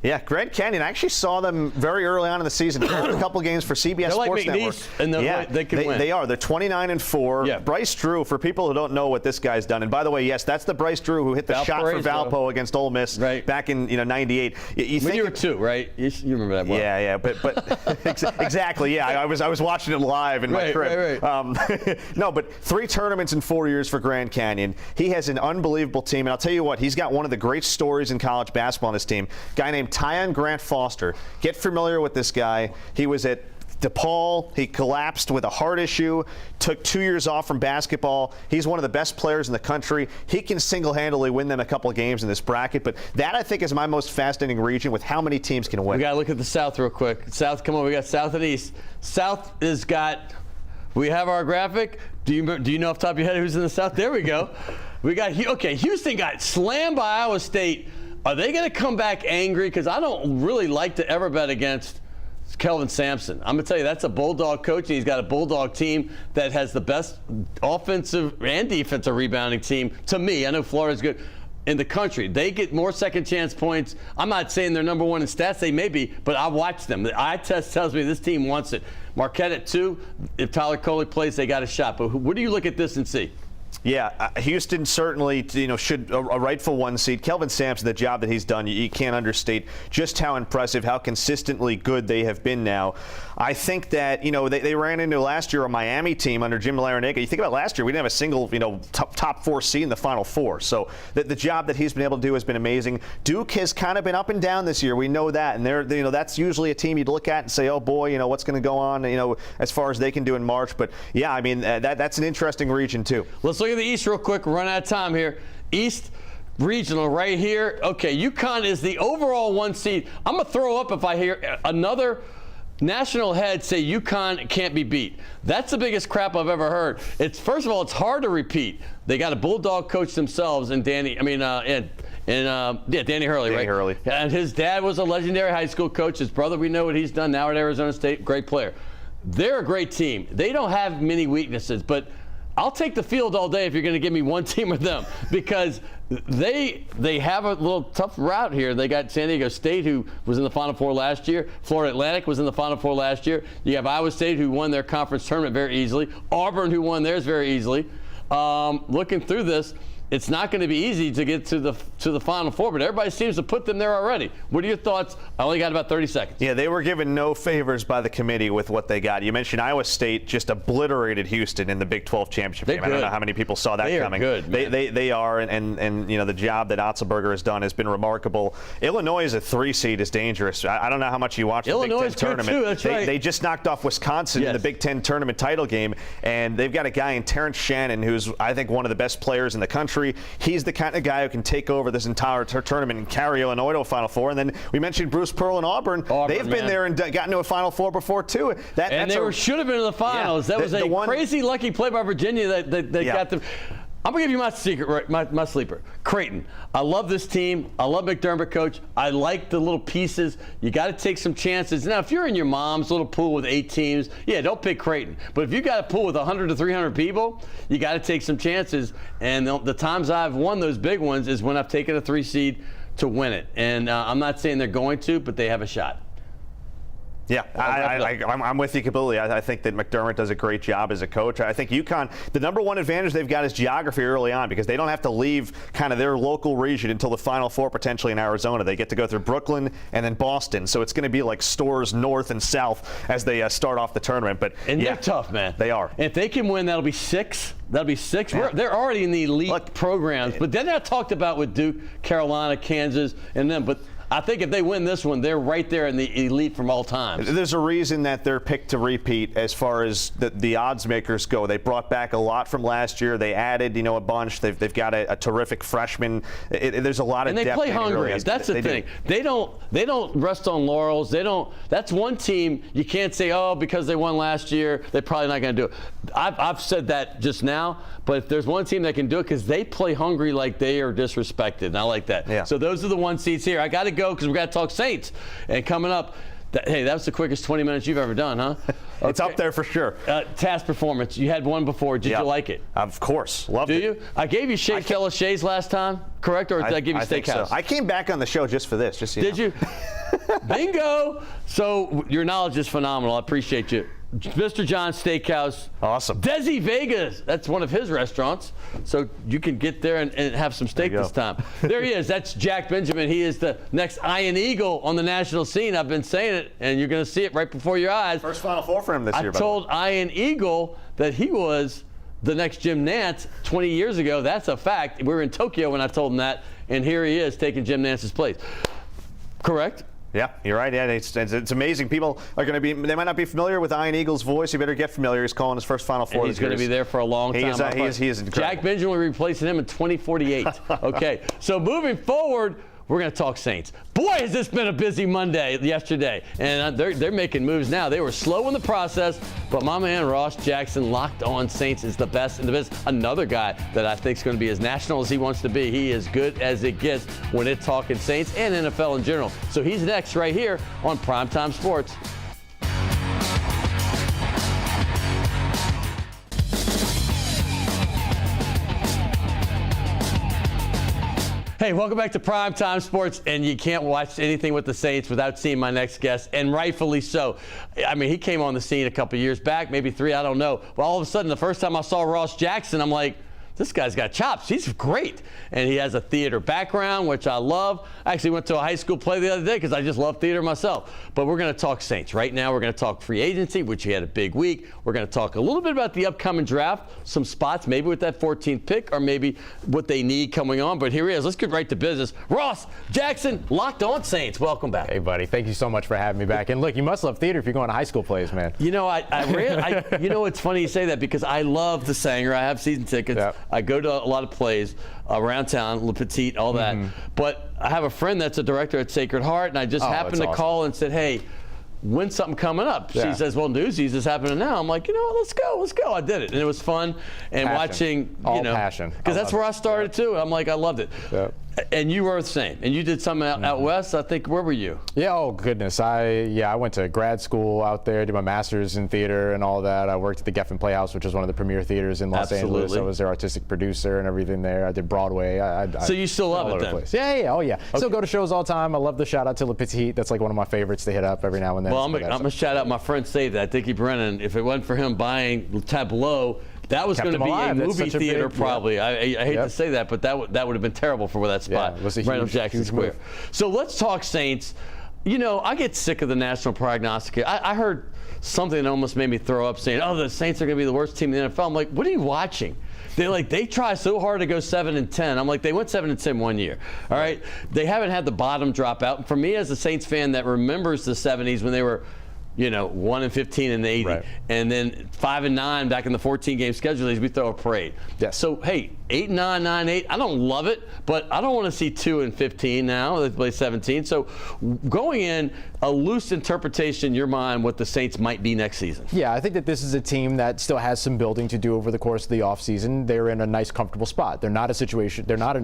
Yeah, Grand Canyon. I actually saw them very early on in the season. A couple games for CBS Sports Network. And they can win. They are. They're 29-4. Yeah. Bryce Drew, for people who don't know what this guy's done, and by the way, yes, that's the Bryce Drew who hit the shot for Valpo against Ole Miss back in '98. You were 2, right? You remember that well. Yeah, but exactly. Yeah, I was watching it live in my crib. Right. No, but 3 tournaments in 4 years for Grand Canyon. He has an unbelievable team, and I'll tell you what, he's got one of the great stories in college basketball on his team. Guy named Tyon Grant Foster. Get familiar with this guy. He was at DePaul. He collapsed with a heart issue, took 2 years off from basketball. He's one of the best players in the country. He can single-handedly win them a couple of games in this bracket, but that, I think, is my most fascinating region with how many teams can win. We got to look at the South real quick. South, come on, we got South and East. South has got, we have our graphic. Do you know off the top of your head who's in the South? There we go. We got, Houston got slammed by Iowa State. Are they going to come back angry? Because I don't really like to ever bet against Kelvin Sampson. I'm going to tell you, that's a Bulldog coach, and he's got a Bulldog team that has the best offensive and defensive rebounding team, to me. I know Florida's good in the country. They get more second chance points. I'm not saying they're number 1 in stats. They may be, but I watch them. The eye test tells me this team wants it. Marquette at 2. If Tyler Coley plays, they got a shot. But what do you look at this and see? Yeah, Houston certainly, should a rightful 1 seed. Kelvin Sampson, the job that he's done, you can't understate just how impressive, how consistently good they have been now. I think that, they ran into last year a Miami team under Jim Larinaga. You think about last year, we didn't have a single, top 4 seed in the Final Four. So the job that he's been able to do has been amazing. Duke has kind of been up and down this year. We know that, and that's usually a team you'd look at and say, oh boy, what's going to go on, as far as they can do in March. But yeah, I mean, that's an interesting region too. Let's look at the East real quick. We're running out of time here. East Regional right here. Okay, UConn is the overall 1 seed. I'm going to throw up if I hear another national head say UConn can't be beat. That's the biggest crap I've ever heard. First of all, it's hard to repeat. They got a Bulldog coach themselves, and Danny Hurley, right? Hurley. And his dad was a legendary high school coach. His brother, we know what he's done now at Arizona State. Great player. They're a great team. They don't have many weaknesses, but I'll take the field all day if you're going to give me one team with them, because they have a little tough route here. They got San Diego State, who was in the Final Four last year. Florida Atlantic was in the Final Four last year. You have Iowa State, who won their conference tournament very easily. Auburn, who won theirs very easily. Looking through this, it's not going to be easy to get to the Final Four, but everybody seems to put them there already. What are your thoughts? I only got about 30 seconds. Yeah, they were given no favors by the committee with what they got. You mentioned Iowa State just obliterated Houston in the Big 12 championship game. I don't know how many people saw that coming. Good, they are, and the job that Otzelberger has done has been remarkable. Illinois is a 3 seed is dangerous. I don't know how much you watch the Big Ten tournament. Too, that's right. They just knocked off Wisconsin in the Big Ten tournament title game, and they've got a guy in Terrence Shannon who's, I think, one of the best players in the country. He's the kind of guy who can take over this entire tournament and carry Illinois to a Final Four. And then we mentioned Bruce Pearl and Auburn. They've been there and gotten to a Final Four before too. Should have been in the finals. Yeah, that was a crazy lucky play by Virginia that got them. I'm going to give you my secret, my sleeper. Creighton. I love this team. I love McDermott, coach. I like the little pieces. You got to take some chances. Now, if you're in your mom's little pool with 8 teams, don't pick Creighton. But if you got a pool with 100 to 300 people, you got to take some chances. And the times I've won those big ones is when I've taken a 3 seed to win it. And I'm not saying they're going to, but they have a shot. Yeah, I'm with you completely. I think that McDermott does a great job as a coach. I think UConn, the #1 advantage they've got is geography early on, because they don't have to leave kind of their local region until the Final Four, potentially in Arizona. They get to go through Brooklyn and then Boston. So it's going to be like stores north and south as they start off the tournament. But they're tough, man. They are. And if they can win, that'll be 6. That'll be 6. Yeah. They're already in the elite programs, but they're not talked about with Duke, Carolina, Kansas, and them. But I think if they win this one, they're right there in the elite from all times. There's a reason that they're picked to repeat as far as the odds makers go. They brought back a lot from last year. They added, a bunch. They've got a terrific freshman. There's a lot of depth. And they play hungry. That's the thing. They don't rest on laurels. That's one team you can't say, oh, because they won last year, they're probably not going to do it. I've said that just now, but if there's one team that can do it, because they play hungry like they are disrespected, and I like that. Yeah. So those are the 1 seeds here. I got to go because we got to talk Saints. And coming up, hey, that was the quickest 20 minutes you've ever done, huh? Okay. It's up there for sure. Task performance. You had one before. Did you like it? Of course. Loved it. Do you? I gave you Shea Shays last time, correct? Or did I give you Steakhouse? So. I came back on the show just for this. Did you? Bingo. So your knowledge is phenomenal. I appreciate you. Mr. John's Steakhouse. Awesome. Desi Vegas. That's one of his restaurants. So you can get there and have some steak this time. There he is. That's Jack Benjamin. He is the next Iron Eagle on the national scene. I've been saying it, and you're going to see it right before your eyes. First Final Four for him this year. I told Iron Eagle that he was the next Jim Nantz 20 years ago. That's a fact. We were in Tokyo when I told him that, and here he is taking Jim Nantz's place. Correct? Yeah, you're right. Yeah, it's amazing. People are going to be, they might not be familiar with Iron Eagle's voice. You better get familiar. He's calling his first Final Four. And he's going to be there for a long time. He is incredible. Jack Benjamin will be replacing him in 2048. Okay, so moving forward, we're going to talk Saints. Boy, has this been a busy Monday yesterday. And they're making moves now. They were slow in the process, but my man Ross Jackson, Locked On Saints, is the best in the business. Another guy that I think is going to be as national as he wants to be. He is good as it gets when it's talking Saints and NFL in general. So he's next right here on Primetime Sports. Hey, welcome back to Primetime Sports, and you can't watch anything with the Saints without seeing my next guest, and rightfully so. I mean, he came on the scene a couple years back, maybe 3, I don't know. But all of a sudden, the first time I saw Ross Jackson, I'm like, this guy's got chops. He's great. And he has a theater background, which I love. I actually went to a high school play the other day because I just love theater myself. But we're going to talk Saints. Right now, we're going to talk free agency, which he had a big week. We're going to talk a little bit about the upcoming draft, some spots, maybe with that 14th pick, or maybe what they need coming on. But here he is. Let's get right to business. Ross Jackson, Locked On Saints. Welcome back. Hey, buddy. Thank you so much for having me back. And look, you must love theater if you're going to high school plays, man. You know, you know, it's funny you say that because I love the Sanger. I have season tickets. Yep. I go to a lot of plays around town, Le Petit, all that. But I have a friend that's a director at Sacred Heart, and I just happened to call and said, hey, when's something coming up? Yeah. She says, well, Newsies is happening now. I'm like, you know, let's go. I did it. And it was fun. And watching, passion. Because that's where I started too. I'm like, I loved it. Yep. And you were the same. And you did something out west, I think. Where were you? Yeah, oh goodness. I went to grad school out there, did my master's in theater and all that. I worked at the Geffen Playhouse, which is one of the premier theaters in Los Angeles. I was their artistic producer and everything there. I did Broadway. So you still love it then? Yeah, oh yeah. Okay. Still go to shows all the time. I love the shout out to Le Petit. That's like one of my favorites to hit up every now and then. Well, I'm going to shout out my friend Save That, Dickie Brennan. If it wasn't for him buying Tableau, that was going to be a movie theater probably. I hate to say that, but that would have been terrible for that spot. It was a right on huge, Jackson Square. move. So let's talk Saints. You know, I get sick of the national prognosticator. I heard something that almost made me throw up saying, oh, the Saints are going to be the worst team in the NFL. I'm like, what are you watching? They try so hard to go 7-10. I'm like, they went 7-10 one year. All right. They haven't had the bottom drop out. And for me as a Saints fan that remembers the 70s when they were 1-15 in the 80, right, and then 5-9 back in the 14-game schedule. We throw a parade. Yes. So hey, 8-9, 9-8. I don't love it, but I don't want to see 2-15 now. They play 17. So going in, a loose interpretation in your mind what the Saints might be next season. Yeah, I think that this is a team that still has some building to do over the course of the offseason. They're in a nice, comfortable spot. They're not in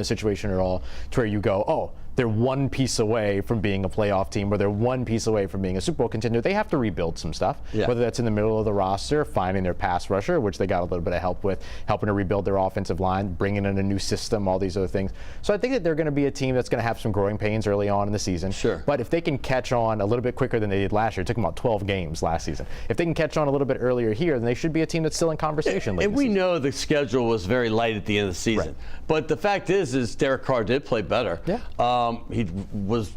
a situation at all to where you go, oh, they're one piece away from being a playoff team, or they're one piece away from being a Super Bowl contender. They have to rebuild some stuff, whether that's in the middle of the roster, finding their pass rusher, which they got a little bit of help with, helping to rebuild their offensive line, bringing in a new system, all these other things. So I think that they're going to be a team that's going to have some growing pains early on in the season. Sure. But if they can catch on a little bit quicker than they did last year, it took them about 12 games last season. If they can catch on a little bit earlier here, then they should be a team that's still in conversation. And we know the schedule was very light at the end of the season. Right. But the fact is Derek Carr did play better. Yeah. He was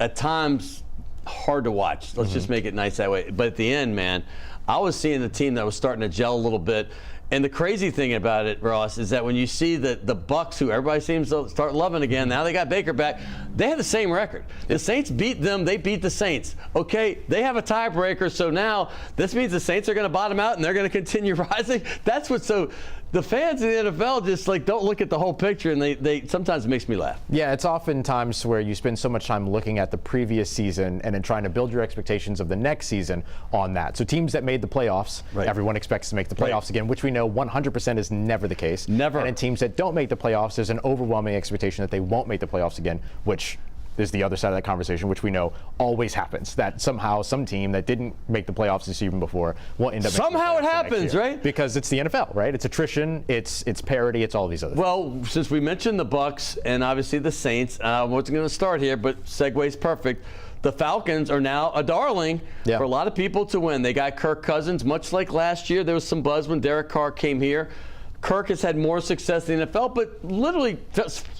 at times hard to watch. Let's just make it nice that way. But at the end, man, I was seeing the team that was starting to gel a little bit. And the crazy thing about it, Ross, is that when you see the Bucks, who everybody seems to start loving again, now they got Baker back, they have the same record. The Saints beat them, they beat the Saints. Okay, they have a tiebreaker, so now this means the Saints are going to bottom out and they're going to continue rising. That's what's so. The fans in the NFL just like don't look at the whole picture, and they sometimes it makes me laugh. Yeah, it's oftentimes where you spend so much time looking at the previous season and then trying to build your expectations of the next season on that. So teams that made the playoffs, everyone expects to make the playoffs again, which we know 100% is never the case. Never. And in teams that don't make the playoffs, there's an overwhelming expectation that they won't make the playoffs again, which is the other side of that conversation, which we know always happens. That somehow some team that didn't make the playoffs this season before will end up making the somehow playoffs it happens, right? Because it's the NFL, right? It's attrition, it's parity, it's all these other things. Well, since we mentioned the Bucks and obviously the Saints, I wasn't going to start here, but segue's perfect. The Falcons are now a darling for a lot of people to win. They got Kirk Cousins, much like last year. There was some buzz when Derek Carr came here. Kirk has had more success in the NFL, but literally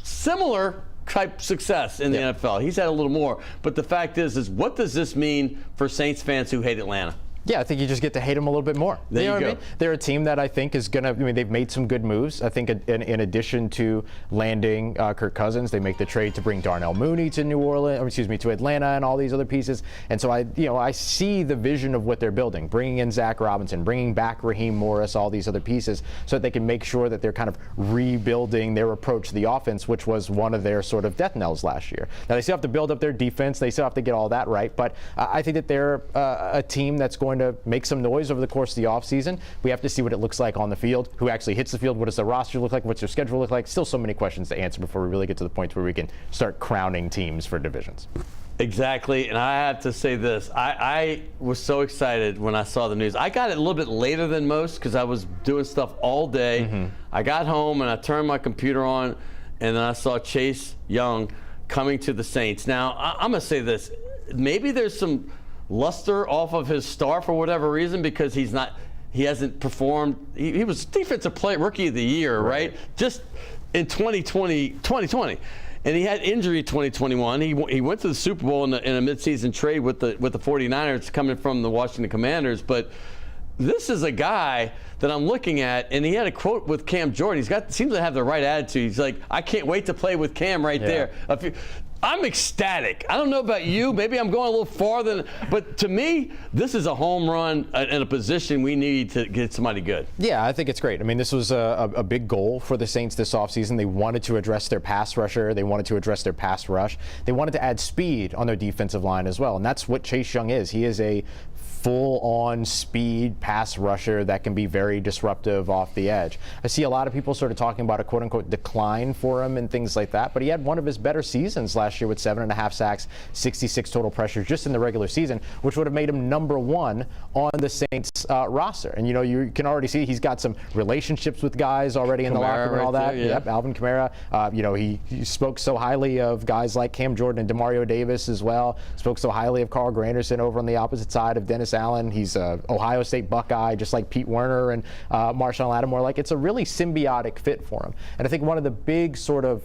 similar type success in the NFL. He's had a little more. But the fact is what does this mean for Saints fans who hate Atlanta? Yeah, I think you just get to hate them a little bit more. There you know go. What I mean? They're a team that I think is going to, they've made some good moves. I think in addition to landing Kirk Cousins, they make the trade to bring Darnell Mooney to to Atlanta and all these other pieces. And so I see the vision of what they're building, bringing in Zach Robinson, bringing back Raheem Morris, all these other pieces, so that they can make sure that they're kind of rebuilding their approach to the offense, which was one of their sort of death knells last year. Now, they still have to build up their defense. They still have to get all that right. But I think that they're a team that's going to make some noise over the course of the offseason. We have to see what it looks like on the field, who actually hits the field, what does the roster look like, what's their schedule look like. Still so many questions to answer before we really get to the point where we can start crowning teams for divisions. Exactly, and I have to say this. I was so excited when I saw the news. I got it a little bit later than most because I was doing stuff all day. I got home and I turned my computer on, and then I saw Chase Young coming to the Saints. Now, I'm going to say this. Maybe there's some luster off of his star for whatever reason because he hasn't performed. He was defensive player rookie of the year, right? Just in 2020. And he had injury 2021. He went to the Super Bowl in a midseason trade with the 49ers coming from the Washington Commanders. But this is a guy that I'm looking at, and he had a quote with Cam Jordan. Seems to have the right attitude. He's like, I can't wait to play with Cam there. I'm ecstatic. I don't know about you. Maybe I'm going a little farther, but to me, this is a home run in a position we need to get somebody good. Yeah, I think it's great. I mean, this was a big goal for the Saints this offseason. They wanted to address their pass rusher. They wanted to address their pass rush. They wanted to add speed on their defensive line as well, and that's what Chase Young is. He is a full-on speed pass rusher that can be very disruptive off the edge. I see a lot of people sort of talking about a quote-unquote decline for him and things like that, but he had one of his better seasons last year with 7.5 sacks, 66 total pressures just in the regular season, which would have made him #1 on the Saints roster. And you can already see he's got some relationships with guys already in the locker room and all that. Yep, Alvin Kamara. He spoke so highly of guys like Cam Jordan and Demario Davis as well. Spoke so highly of Carl Granderson over on the opposite side of Dennis Allen. He's an Ohio State Buckeye, just like Pete Werner and Marshawn Lattimore. Like, it's a really symbiotic fit for him. And I think one of the big sort of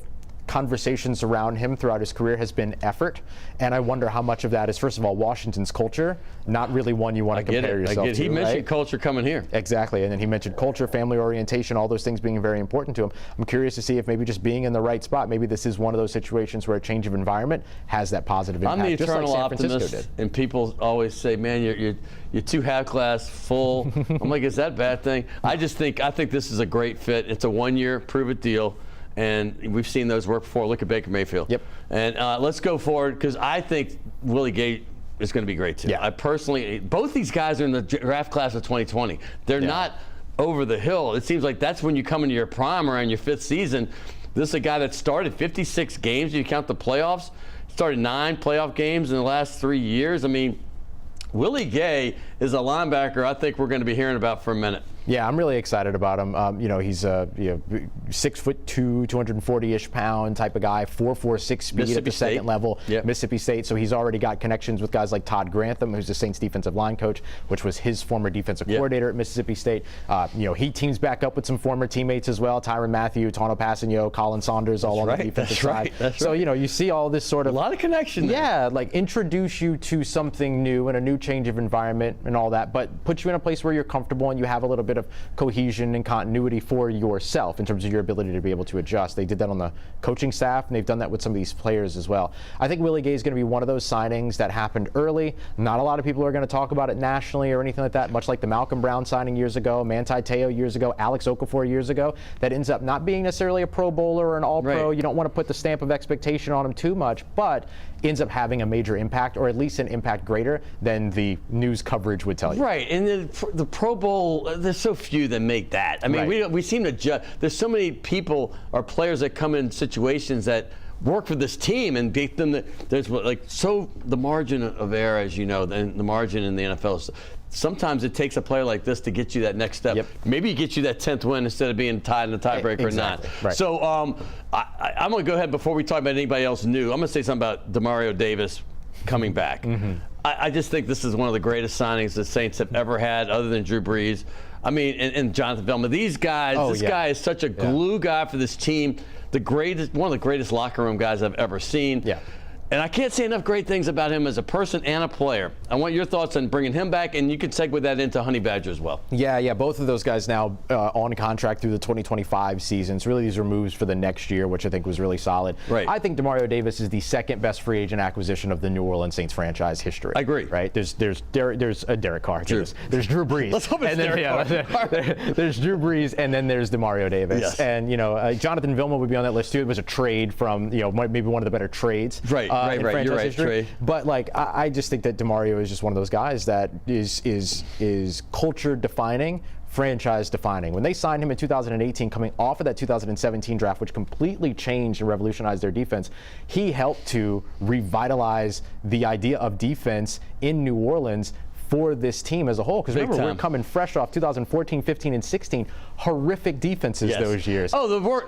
conversations around him throughout his career has been effort, and I wonder how much of that is, first of all, Washington's culture, not really one you want to compare yourself to. He mentioned culture coming here. Exactly, and then he mentioned culture, family orientation, all those things being very important to him. I'm curious to see if maybe just being in the right spot, maybe this is one of those situations where a change of environment has that positive impact. I'm the just eternal like San Francisco optimist, did. and people always say, man, you're too half-glass full. I'm like, is that a bad thing? I think this is a great fit. It's a 1-year prove-it deal. And we've seen those work before. Look at Baker Mayfield. Yep. And let's go forward because I think Willie Gay is going to be great too. Yeah. I personally, both these guys are in the draft class of 2020. They're not over the hill. It seems like that's when you come into your prime around your 5th season. This is a guy that started 56 games. You count the playoffs. Started 9 playoff games in the last 3 years. I mean, Willie Gay is a linebacker I think we're going to be hearing about for a minute. Yeah, I'm really excited about him. You know, he's a 6'2", 240-ish pound type of guy, 4.46 speed at the second level, Mississippi State. So he's already got connections with guys like Todd Grantham, who's the Saints defensive line coach, which was his former defensive coordinator at Mississippi State. You know, he teams back up with some former teammates as well, Tyrann Mathieu, Tano Passanio, Colin Saunders, all on the defensive side. So, you know, you see all this sort of... A lot of connection there. Yeah, like introduce you to something new and a new change of environment and all that, but put you in a place where you're comfortable and you have a little bit of cohesion and continuity for yourself in terms of your ability to be able to adjust. They did that on the coaching staff, and they've done that with some of these players as well. I think Willie Gay is going to be one of those signings that happened early. Not a lot of people are going to talk about it nationally or anything like that, much like the Malcolm Brown signing years ago, Manti Te'o years ago, Alex Okafor years ago, that ends up not being necessarily a Pro Bowler or an All-Pro. You don't want to put the stamp of expectation on him too much, but ends up having a major impact, or at least an impact greater than the news coverage would tell you. Right, and the Pro Bowl, there's so few that make that. I mean, we seem to judge. There's so many people or players that come in situations that work for this team and beat them. There's like, so the margin of error, as you know, the margin in the NFL is, sometimes it takes a player like this to get you that next step. Maybe it gets you that 10th win instead of being tied in a tiebreaker or not. Right. So I'm going to go ahead before we talk about anybody else new. I'm going to say something about Demario Davis coming back. I just think this is one of the greatest signings the Saints have ever had, other than Drew Brees. I mean, and Jonathan Velma. These guys, this guy is such a glue guy for this team. One of the greatest locker room guys I've ever seen. And I can't say enough great things about him as a person and a player. I want your thoughts on bringing him back, and you can segue that into Honey Badger as well. Yeah, both of those guys now on contract through the 2025 season. So really these are moves for the next year, which I think was really solid. Right. I think Demario Davis is the second best free agent acquisition of the New Orleans Saints franchise history. I agree. Right? There's Derek Carr. There's Drew Brees. Let's hope it's Derek Carr. There's Drew Brees, and then there's Demario Davis. Yes. And, you know, Jonathan Vilma would be on that list too. It was a trade from, you know, maybe one of the better trades. Right. You're right. Trade. But like, I just think that Demario is just one of those guys that is culture defining, franchise defining. When they signed him in 2018, coming off of that 2017 draft, which completely changed and revolutionized their defense, he helped to revitalize the idea of defense in New Orleans for this team as a whole. Because remember, we're coming fresh off 2014, 15, and 16, horrific defenses those years. Oh,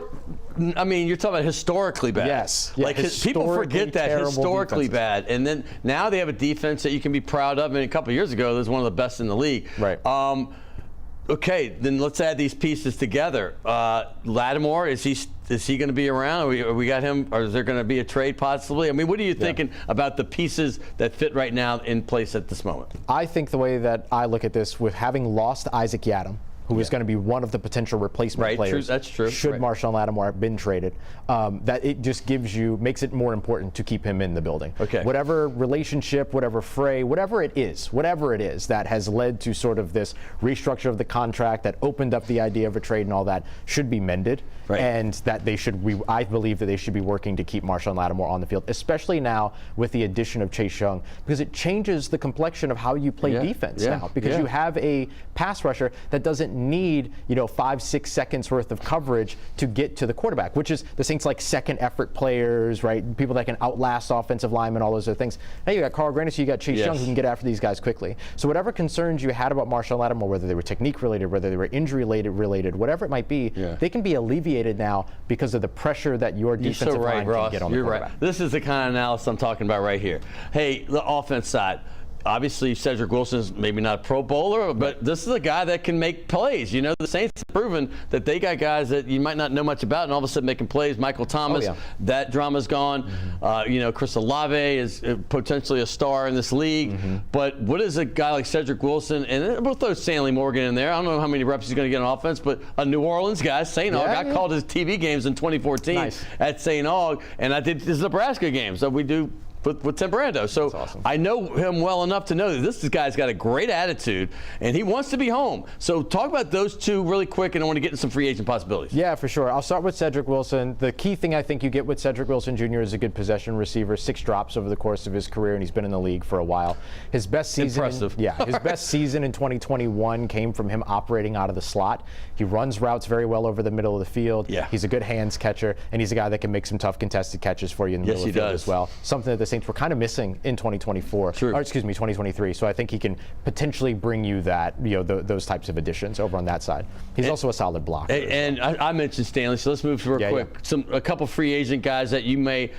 I mean, you're talking about historically bad. Yes. Like, people forget that, historically bad. And then now they have a defense that you can be proud of. I mean, a couple of years ago, it was one of the best in the league. Right. Okay, then let's add these pieces together. Lattimore, is he going to be around? We got him, or is there going to be a trade possibly? I mean, what are you thinking about the pieces that fit right now in place at this moment? I think the way that I look at this, with having lost Isaac Yiadom, who is going to be one of the potential replacement players. That's true. Should Marshawn Lattimore have been traded, that it just makes it more important to keep him in the building. Okay. Whatever relationship, whatever fray, whatever it is that has led to sort of this restructure of the contract that opened up the idea of a trade and all that should be mended. Right. And that I believe that they should be working to keep Marshawn Lattimore on the field, especially now with the addition of Chase Young, because it changes the complexion of how you play defense now. Because you have a pass rusher that doesn't need 5-6 seconds worth of coverage to get to the quarterback, which is the Saints like second effort players, right? People that can outlast offensive linemen, all those other things. Now you got Carl Granderson, you got Chase Young who can get after these guys quickly. So whatever concerns you had about Marshawn Lattimore, whether they were technique related, whether they were injury related, whatever it might be, they can be alleviated now because of the pressure that your defensive line can get on the quarterback. Right. This is the kind of analysis I'm talking about right here. Hey, the offense side. Obviously, Cedric Wilson's maybe not a Pro Bowler, but this is a guy that can make plays. You know, the Saints have proven that they got guys that you might not know much about, and all of a sudden making plays. Michael Thomas, that drama's gone. Chris Olave is potentially a star in this league. But what is a guy like Cedric Wilson, and we'll throw Stanley Morgan in there. I don't know how many reps he's going to get on offense, but a New Orleans guy, St. Aug. I called his TV games in 2014 at St. Aug, and I did his Nebraska games. So we do with Tembrando. So awesome. I know him well enough to know that this guy's got a great attitude, and he wants to be home. So talk about those two really quick, and I want to get into some free agent possibilities. Yeah, for sure. I'll start with Cedric Wilson. The key thing I think you get with Cedric Wilson Jr. is a good possession receiver. 6 drops over the course of his career, and he's been in the league for a while. His best season, impressive. His best season in 2021 came from him operating out of the slot. He runs routes very well over the middle of the field. Yeah. He's a good hands catcher, and he's a guy that can make some tough contested catches for you in the middle of the field as well. Something that the Saints were kind of missing in 2024. True. Or excuse me, 2023. So I think he can potentially bring you that, those types of additions over on that side. He's also a solid blocker. And I mentioned Stanley, so let's move real quick. A couple free agent guys that you may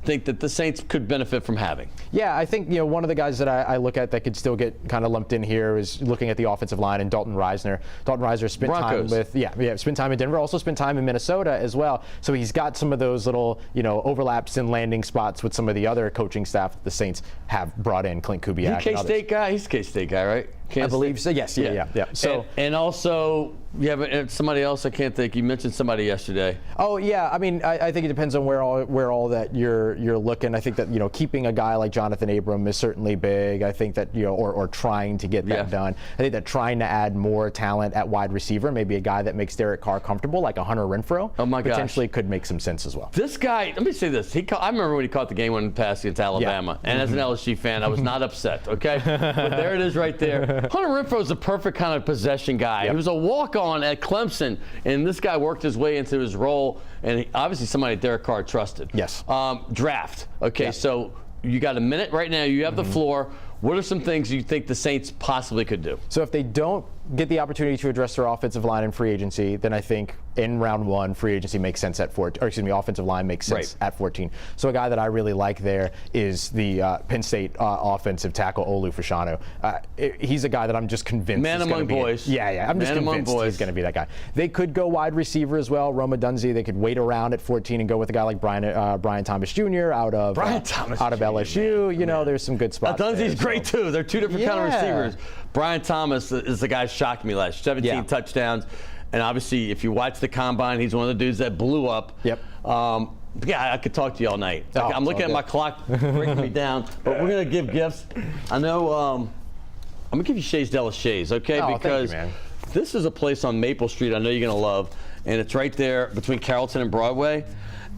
think that the Saints could benefit from having. Yeah, I think one of the guys that I look at that could still get kind of lumped in here is looking at the offensive line and Dalton Reisner. Dalton Reisner spent Broncos. time with spent time in Denver, also spent time in Minnesota as well. So he's got some of those little overlaps and landing spots with some of the other coaching staff that the Saints have brought in. Clint Kubiak. He's a K-State guy. He's a K-State guy, right? I believe so. Yes. Yeah. So and also you have somebody else. I can't think. You mentioned somebody yesterday. Oh yeah. I mean, I think it depends on where all that you're looking. I think that keeping a guy like Jonathan Abram is certainly big. I think that or trying to get that done. I think that trying to add more talent at wide receiver, maybe a guy that makes Derek Carr comfortable, like a Hunter Renfrow, potentially could make some sense as well. This guy, let me say this. I remember when he caught the game-winning pass against Alabama, and as an LSU fan, I was not upset. Okay, but there it is right there. Hunter Renfrow is the perfect kind of possession guy. He was a walk-on at Clemson, and this guy worked his way into his role, and obviously somebody Derek Carr trusted. Yes. Draft. Okay, so you got a minute right now. You have the floor. What are some things you think the Saints possibly could do? So if they don't get the opportunity to address their offensive line in free agency, then I think in round 1, free agency makes sense at 14. Or excuse me, offensive line makes sense at 14. So a guy that I really like there is the Penn State offensive tackle Olu Fashanu. He's a guy that I'm just convinced man is among be boys. I'm just convinced he's going to be that guy. They could go wide receiver as well. Roma Dunze. They could wait around at 14 and go with a guy like Brian Thomas Jr. out of LSU. There's some good spots. Dunze's great too. They're two different kind of receivers. Brian Thomas is the guy who shocked me last year. 17 touchdowns. And obviously, if you watch the combine, he's one of the dudes that blew up. Yep. I could talk to you all night. I'm looking at my clock breaking me down. But we're going to give gifts. I know I'm going to give you Shays Della Shays, okay? Because thank you, man. This is a place on Maple Street I know you're going to love. And it's right there between Carrollton and Broadway.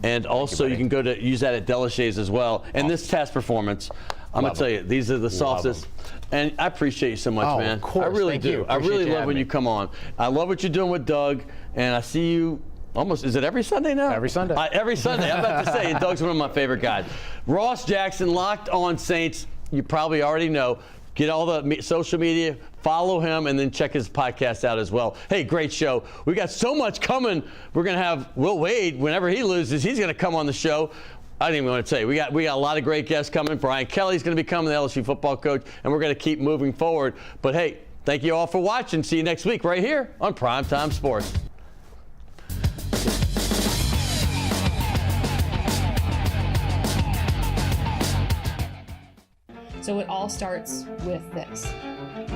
And also you can go to use that at Della Shays as well. And this test performance, I'm going to tell you, these are the softest. And I appreciate you so much, man. Of course. I really Thank do. you. I really love when me. you come on. I love what you're doing with Doug, and I see you almost, is it every Sunday now? Every Sunday. Every Sunday. I'm about to say, and Doug's one of my favorite guys. Ross Jackson, Locked On Saints. You probably already know. Get all the social media, follow him, and then check his podcast out as well. Hey, great show. We got so much coming. We're going to have Will Wade, whenever he loses, he's going to come on the show. I didn't even want to tell you. We got a lot of great guests coming. Brian Kelly's going to be coming, the LSU football coach, and we're going to keep moving forward. But, hey, thank you all for watching. See you next week right here on Primetime Sports. So it all starts with this.